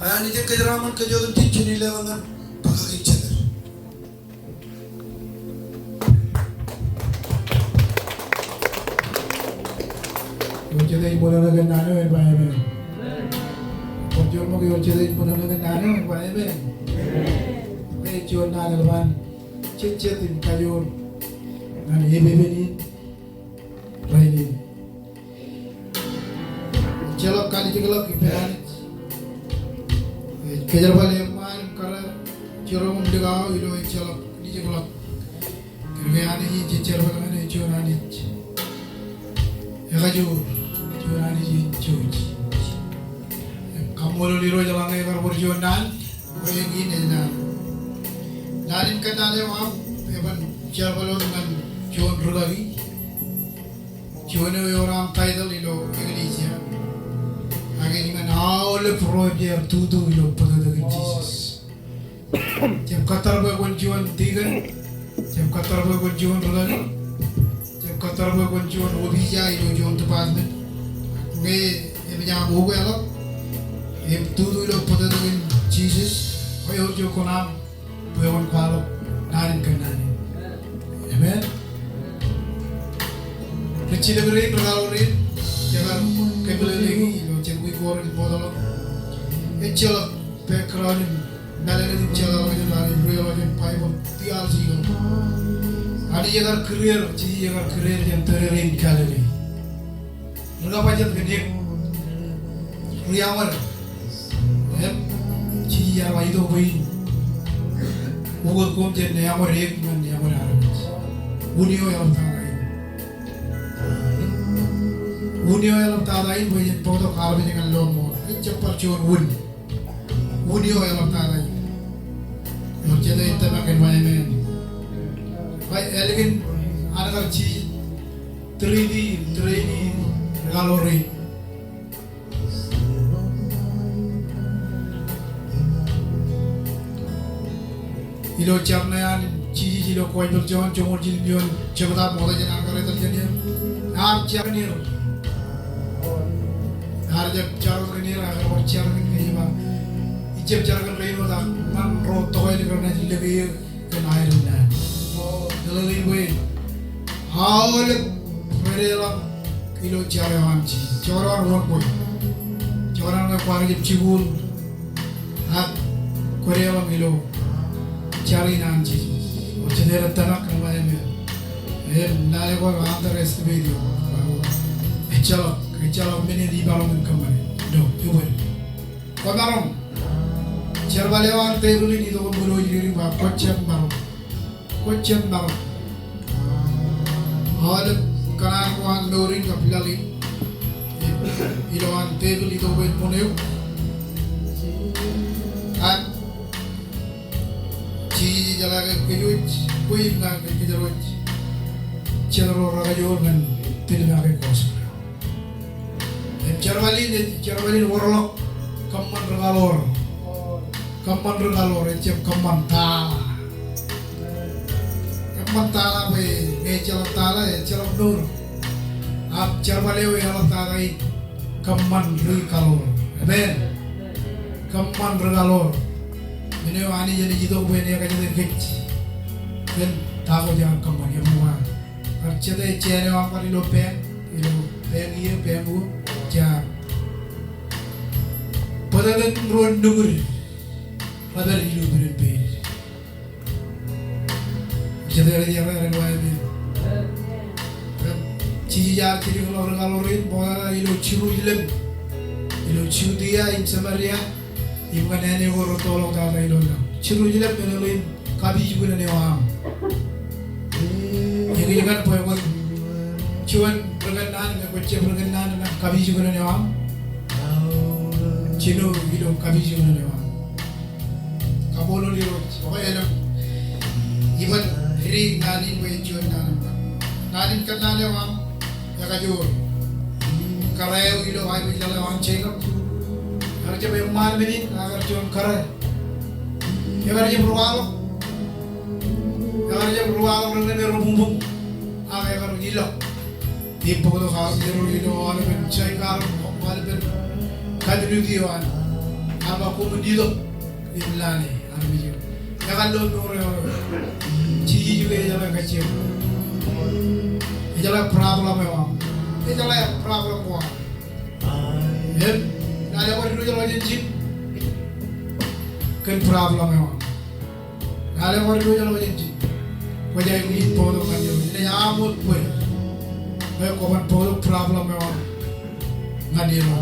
Ayah ni je kejaraman kejodohan cincin ni lewangan pakai cedera. Cedera ibu nana kan nana yang baik baik. Perjuangan mau kau cedera ibu nana kan nana yang baik baik. Perjuangan nana lewan cincin kajur nana ibu ni raini. Celok kali celok ibaran. Kejar balik main karena ciro mendengar itu celok di celok. Kerja ni cicer balik ni ciro ni. Ya kaju ciro ni cuci. Kamu lalu liro jalan ni baru berjualan, boleh gini dah. Lain kata dia maaf, hebat ciro balik dengan cuan berlagi. Cuan ni orang title itu Indonesia. Again, even all the project to do you pada dengan Jesus. Jam katar berkunjungan tiga, jam katar berkunjungan berlari, jam katar berkunjungan obija itu jual tempat ni. Ini jangan bohong ya lo. Ini to do you pada dengan Jesus. Kau jual konam, bukan kalau narin kenani. Amen. Kecil beri berlalu jangan kembali lagi. Cengkui korang di bawah ecel background meleleh di jalan lagi nari real lagi Bible tiada sih kan. Ada yang career, jadi yang career yang tererin kali ni. Mereka baca gede, riamar, jadi yang lain tu boleh. Muka kom jadi riamar rek dengan riamar Arab. Bunio yang tahu. Unio yang tadai boleh foto kalau dengan lomo. Cepat cuci unio yang tadai. Jadi itu makan banyak. Baik, elegan anak kecil 3D gallery. Ilo cakna yang cici lo kau berjalan cuma jilbion cepat mau dah jangan kereta jadi. Cak ni. Harga cara ni lah, kalau cara ni mah, ijab cara kan lain orang man roto ini kerana lebih kenal ni. Dalam ini, hal mereka kilo cara macam, cara orang pun, orang nggak kuari jep cibul, at Korea bang ilo cari nanti, cedera tanak namanya ni, nari gua antar rest video, Ecalo meni di balong kembali, do, coba, kau barong, cerbalewan tegulin itu kau bulu jadi bah kocem barong, awal kanan kuan doring kapilali, iloan tegul itu buat moneu, at ci jalaga kejuj, kui nggak kejuj, cero ragajor kan tidak ada kos. Cerbalin warlock kaman regalor cep kaman tala be celok tala celok dur ap cerbalew yang tala kaman regalor amen kaman regalor ini wani jadi jitu be ne kaje kecc ben tago jangan kaman ya mua arcede cene wa pari lo pen ilo pen iya pen bu ja padadan ruan dungur padar ilu berpe jadi ada yang lain lain cici jar cici kalorin bola ilu ciu dia in samaria ibu kan ini guru tolong kata ilu ciu jilem ilu kabi juga nih wam jadi kan poin cuan berkenan kabi juga nih wam Cino video kami juga nih wah, kabolo lihat, pokoknya iban hari nanin menjual nanin kan nane wah, ya kajur, karaya video ayo jalan wah cekap, harusnya memang ini agar jual karaya, ya harusnya beruang dengan rumput, agar harus gila, di pokok harus video ada mencari kalau ada kadri diwan aba ko dido imlani arbijo ya kan do no ci juga ya la kacir ya problem wa ya la problem wa ya ada ko dido lo jenci kan problem wa ada ko dido lo jenci wajah ini todo kan yo ini amul pues ko ban todo problem wa ngadiro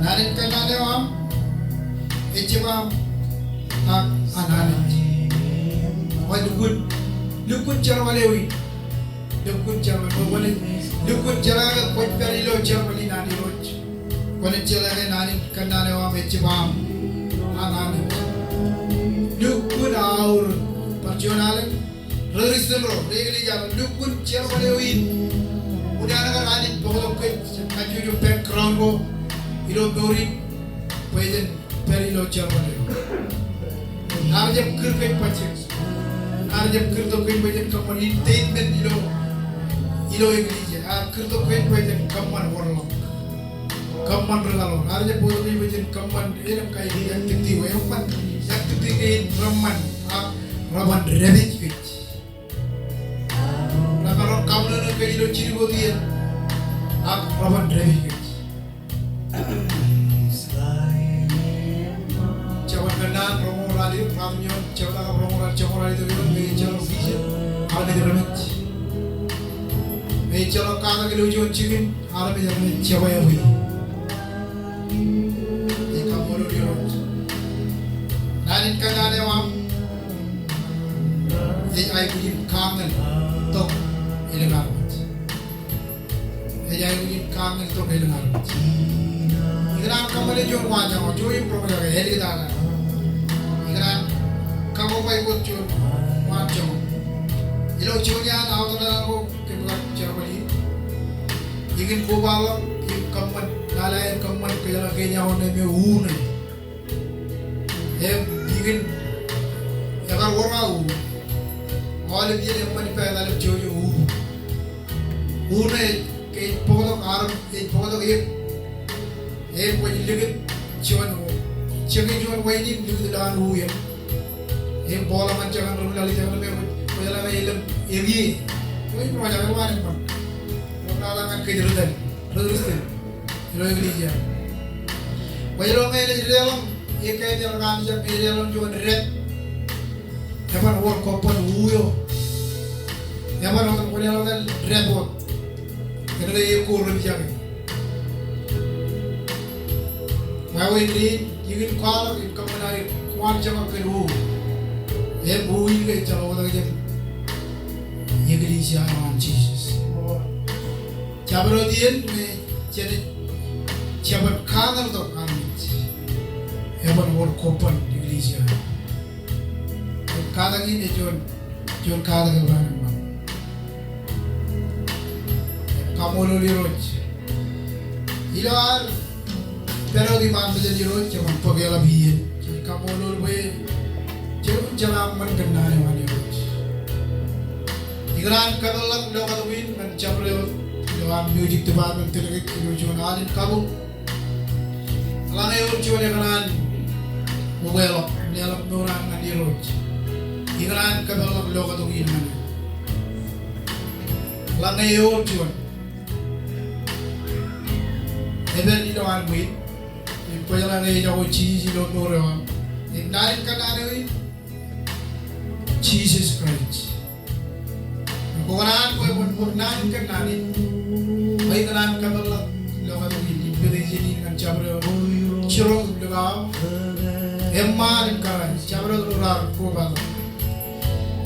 narin ka na lewam ejibam tak ananin wal lukun charwalewi lukun charwale lukun chara ko perilo charwali nani roj wal chara narin ka na lewam ejibam ananin lukun aur perjuangan reriselo regli jam lukun charwalewi udah anak anin bohong ke kaju background ko ilo dori peden perilo charwale arjab kirkai pache arjab kirto kai peden kaman entertainment ilo eglise kirto kai peden kaman warlock kaman regalo arjab bodo kai peden kaman elam kai yakti we empat yakti kai raman rebec kai nakaro kamna kai ilo ciri godian raman rebec kai Cawan kenal promo radio kami cawan promo radio itu meja official ada di remet. Meja lokal kita ujian cikin ada meja cawan yang ini. Jika boleh diurut. Nanin kenal lewam. Jadi ayah punya kangen tok ilengar. Jadi ayah punya kangen tok ilengar. Ikan kembali jual wajah, jual program heli kita. Ikan kamu baik buat jual wajah. Ilo jualnya tahu tu dah aku kebuka cerbali. Ikan kubala, ikan nalayan kaman kerja kerja orang ni une. Ikan ikan orang awal dia yang mana dalam jual une ke pokok arab, pokok wajib lagi cuman wajib lagi dalam hujan. Bola macam orang lalu jangan berjalan ilmu ini. Wajib macam mana pun. Orang lalu kerja terus. ilo iglesia wajalo ngene relom ikay di organisa relom juan red yaman wor kopon uyo yaman on wajalo ngal red wor kena ye ko rum jang wawe ni yigin kwala in kamanari kwan jama kelu ye bui ke chalo da jem iglesia on Jesus Chabro dien me jadi chabar kangal to kanit yaman wor kopon iglesia kada gi ne jon kada ga banan ma kamolo liroj ilar pero di man bele liroj jaman pagela biye kamolo be jerun jalam man ganna ne wani roj igran kadalang lokadwin man chabre Johan music department telege jon alin kabu langai urjo ne kanan mobile nelap norang ngadi roj igran kadalang lokadwin man langai urjo Even you know I'm with, in Pajala age of cheese, you don't know around. In nine canary, Jesus Christ. Koran ko pun nine canary. May kanan kabala lokat ini berisi dengan cabro cerong dengan emma dan karan cabro luar ko bala.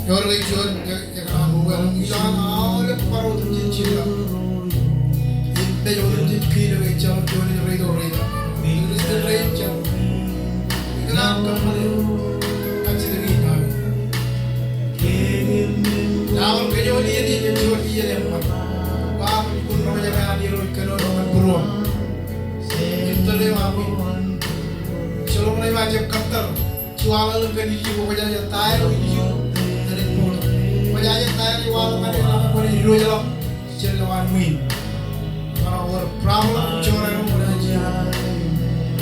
Orang jual yang bukan ilang awal parut cincin. They don't need to be the way John Johnny Redo Redo. It is the great John. You cannot come with it. That's the great time. Now, can you only edit and show the other one? Wow, you could not have any road canoe and Puro. In the Levami. So, when I watch a cutter, Chihuahua look at you, what I am tired of you. And it put. What I am tired of you, all the money, you roll up. Chill one win. Our problem children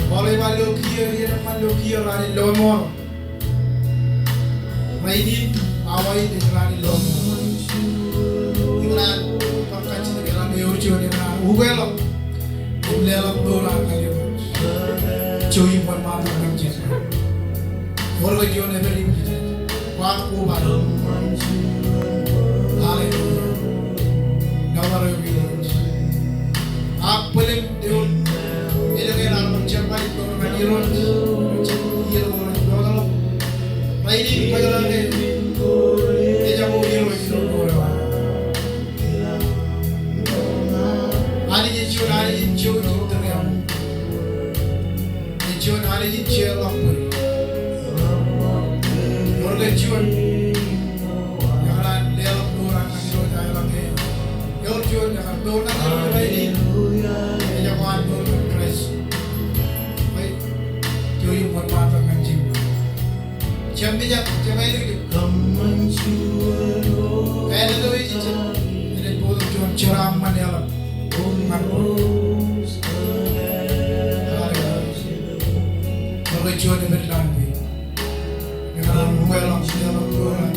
boleh malu kia rani lomo mainin awai di rani lomo ingran pakai cina rani urjo ni rani ugelo lelam dola kali cuy pun malu kerja boleh jual ni beri waktu baru haleluya nawar Apelin Deus, ele ganhar um chamar de todo mundo, ele não, mas ele pode lá ele já morreu esse não ali de tio também, de tio ali de tio lá por, porque tio, jangan dia orang tio jangan dia, tio jangan dia orang lain. Jambi jam jamai lagi. Kaya tu itu je. Ini bodoh cuma ceram mana lah. Kalau cuma ni berlalu. Dengan mobile lang siya lang orang.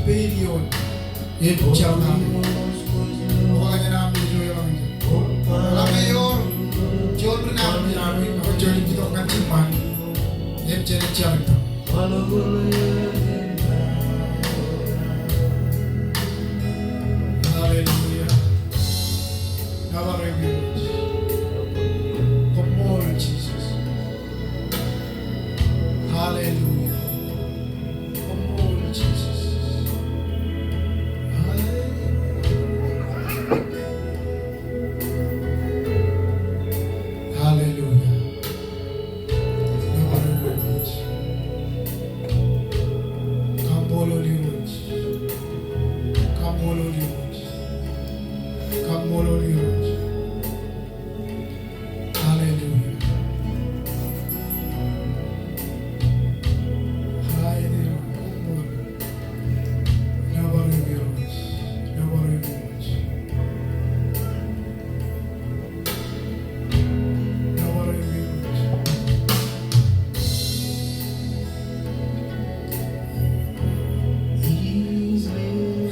billion. Yun siya namin. Mukha kanya namin dito yung mga Wala mayor. John rin namin. Ako John dito ang kansiman. Yun siya ito. Hallelujah. Never revealed. Come on, Jesus. Hallelujah. Come on, Jesus. Hallelujah. Never revealed. Come on, Lord. Come on, Lord. Come on, Lord. Hallelujah. Hallelujah. Never revealed. Never revealed. Never revealed.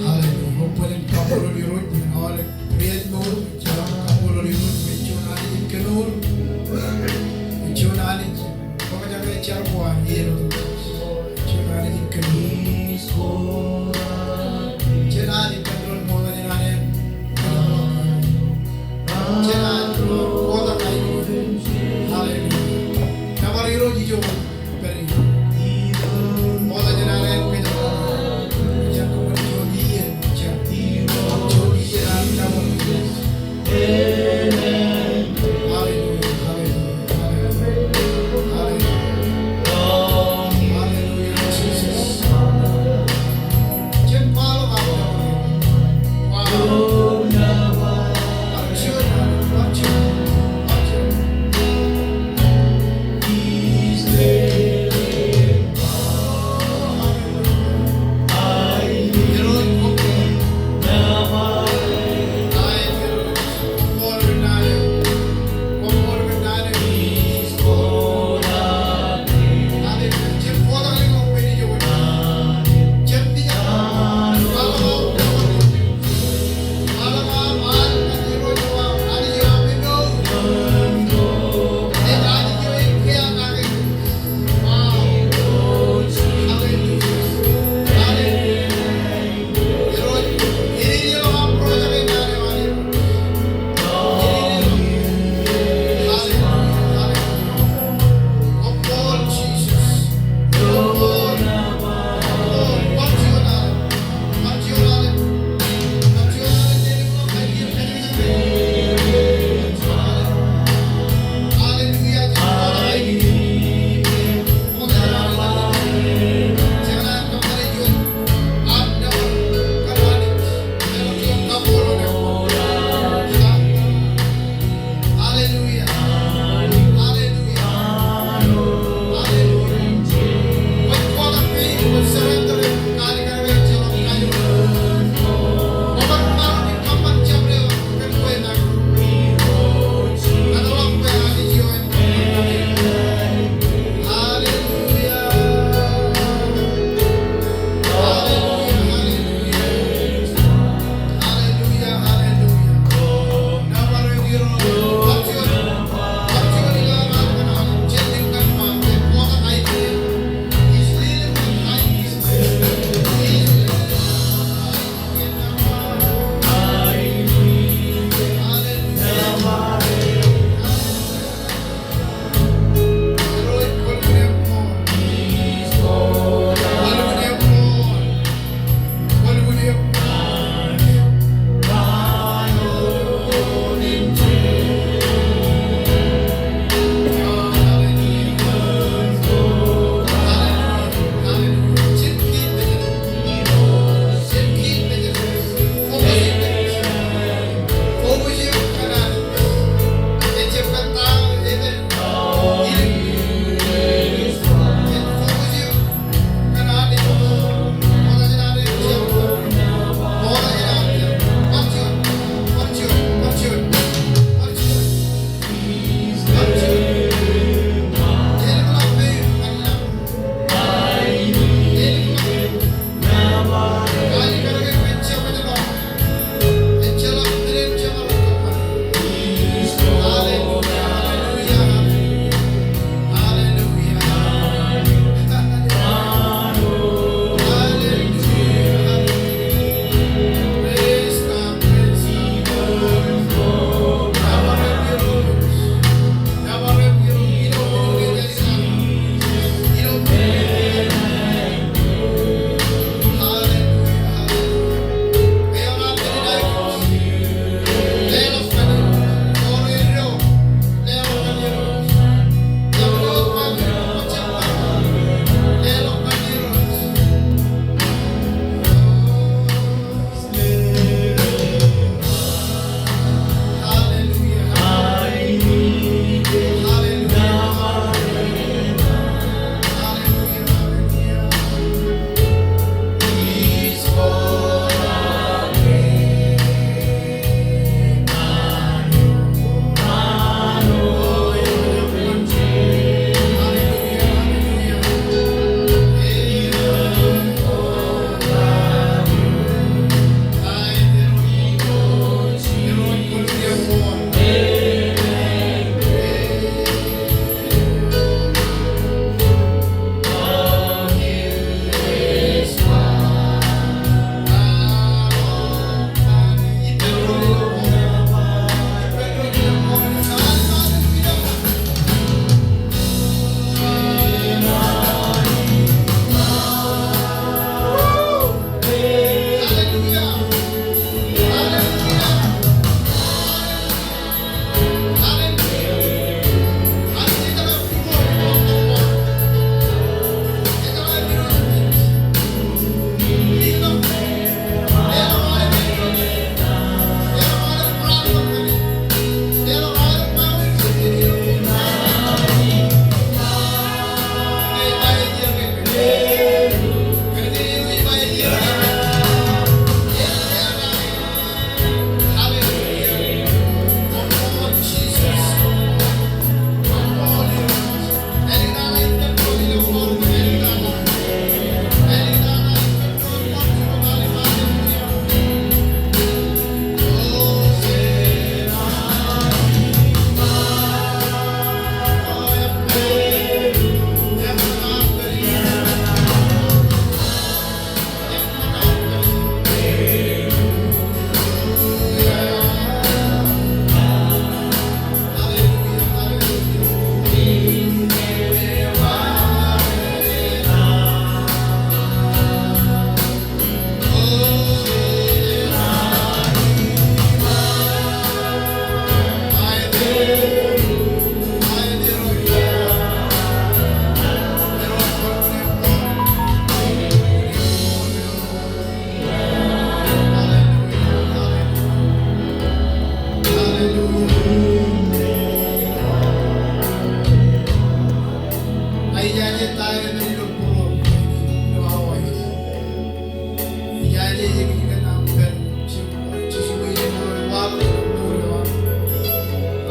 Hallelujah. Hopefully, come on, Lord. All praise Lord.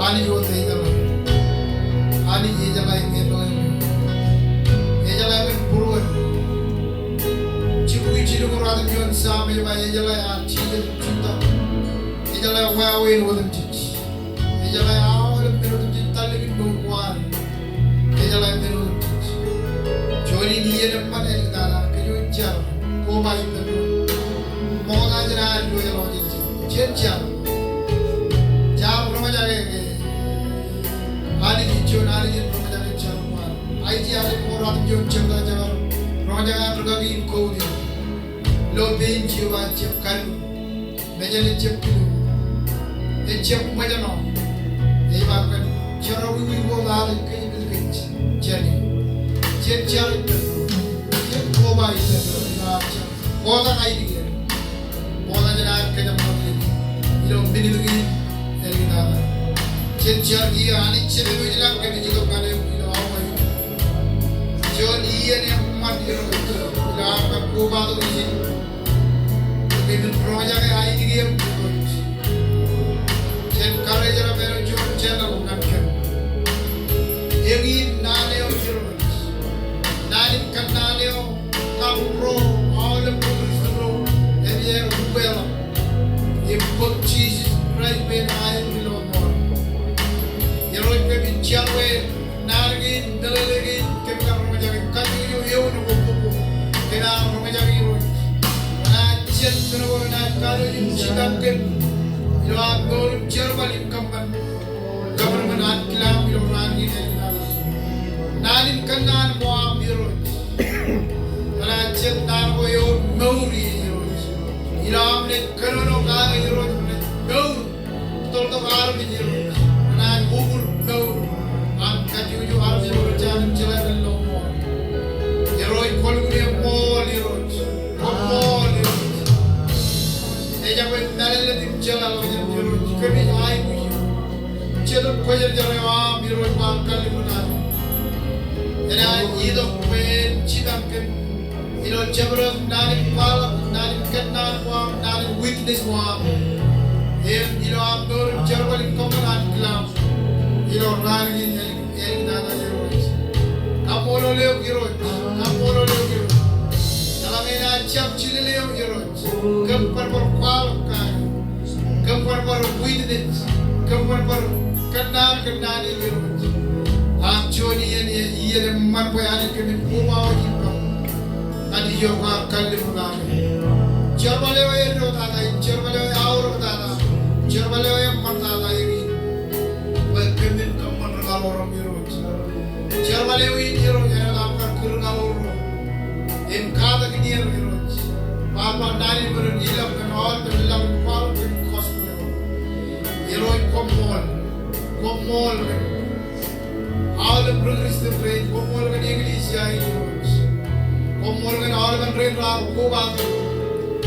ani yo te jala ani ye jala ye jala purwa chibu chiru ko radam yon sa me ba ye jala a chile chutta ye jala wa we no dum chich ye jala a ole pero dum chit talle bi no kwar ye jala pero jori ni ye nam man el dala ke yo char ko ba yi pero mo ga jara yo jala chen char jam roma jage ke ali ki chon ali jin roma jage char mar ai ji ali ko radam yon changa jagar roma jaga truga gi ko di lo bin jiwa chep kan mejale chep ku e chep majano e ba kan charo wi go la ke bil ke chani chen char ke ko ba i se na cha ko da ai di ko da jana ke da mo ni lo bin gi e gi na chen char gi ani chep wi la ke ni go kan e lo a wa jo ni ye ne ma di ro la ka ko ba do ni Even proja ke ai di game chen kare jara mero chon channel kanchen egi nane o jiro nani kanane o kabro all of pro ebi e ubela e put Jesus Christ ben ai below more yero ke bin chalwe nargi dalegi ke ka proja ke kanyo yo no ko ke na proja ke Children na karo yung sidakin ilo ako Germany kampan government at kilam ilo rani nanin kanan mo ang biro wala chet na ko yung mauri ilo amne kanono ka ilo maur tol to army ilo na ubur maur ang kajuju army ilo chan chila lo mo ilo kolguni mo ilo mo Ejawe nalele dim jala lo jero kami ai bu jero koyer jara wa biro ba kali muna ena ido pen chidam ken ilo jabra nani pala nani kenna wa nani weakness wa ilo amdor jarwali komanat klam ilo rani el nada jero amolo leo giro Salamena chap chile leo giro Kampar par qualquer Kampar par witness Kampar par kanan ni ang choni yan man po yan kami pumaw ipa ani yo ka kalimuna Charbalewa ero tata charbalewa auro tata charbalewa matata yini bakkemin kamman galoro miro charbalewa iro yana lamkar kurgaloro em kada kinir miro Papa nani beron ilam kan all the ilam pal kan cosplay. Heroi komol kan. All the progress the brain komol kan English ya heroes. Komol kan all kan brain ra ko ba kan.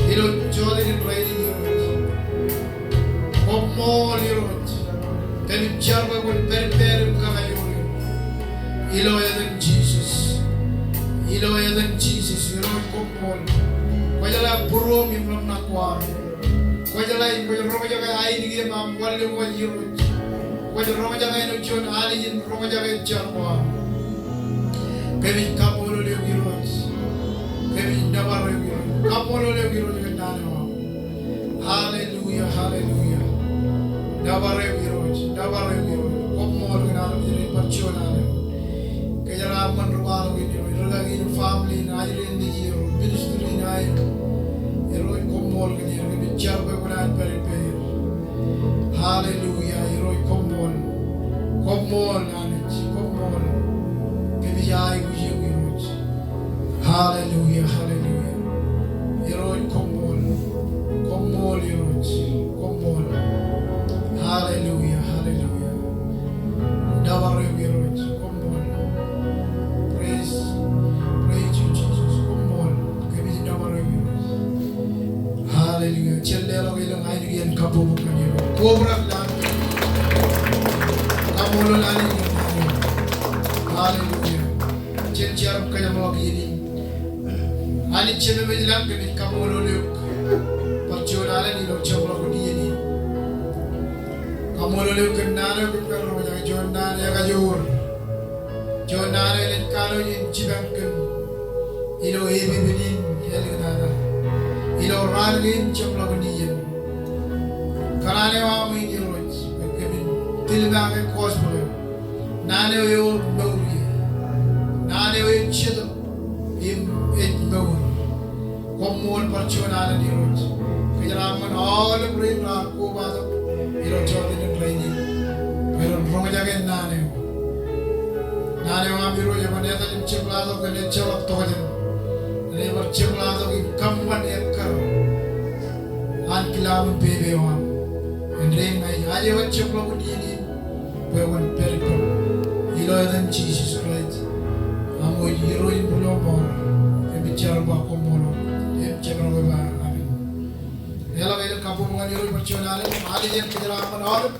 Hero jolly in brain heroes. Komol heroes. Kan charba kon per kan heroes. Ilo ya than Jesus. Heroi komol. Wajala burom yung lam nakwar. Wajala roma jaga ai dige mam walle wajiro. Wajala roma jaga no chon ali jin roma jaga charwa. Kami kapolo le giro. Kami dabaro giro. Kapolo le giro ke nane. Hallelujah. Dabaro giro. Komol ke nane jin parchona. Kajala man ruwalo giro. Lagi family na ile giro. Ministry na Heroi komol kan yang bicara berkenaan peripheral. Hallelujah, heroi komol anet, komol kebijai buji heroi. Hallelujah, heroi komol heroi, komol. Hallelujah, dabar heroi, komol. Praise you Jesus, komol kebijai dabar heroi. Hallelujah. Cellelo ilang ay diyan kabubukan niyo. Kobra lang. Kamulo lang niyo. Hallelujah. Celljarap kaya mo kini. Ani cheme lang kini kamulo niyo. Pagjonalan niyo chawla ko diyan. Kamululu kenano kepero jangan jonan ya kajur. Jonan elin kalo yin cibangkem. Ilo ebi bedin elgenana. Ilo ralgin cemlaguniyen. Karane wa mu iroj. Kemin tilba ke kosbolo. Nane yo bauri. Nane yo chidam. Im et bauri. Komol perchonana diroj. Kejaraman all brain ra ko badak. Ilo chodin training. Pero romajagen nane. Nane wa biro jaman ya talim cemlado kene cewak tojen. Ne bar cemlado ki kamban ekkar. An kilamun bebe wa. Enreng mai aje wa cemlo ni bewan periko. Ilo dan Jesus Christ. Amo hero in bulo bor. E bicara ba komolo. E cemlo ba amin. Ela vai kampung ngani hero perchonale. Ali jen kejaraman all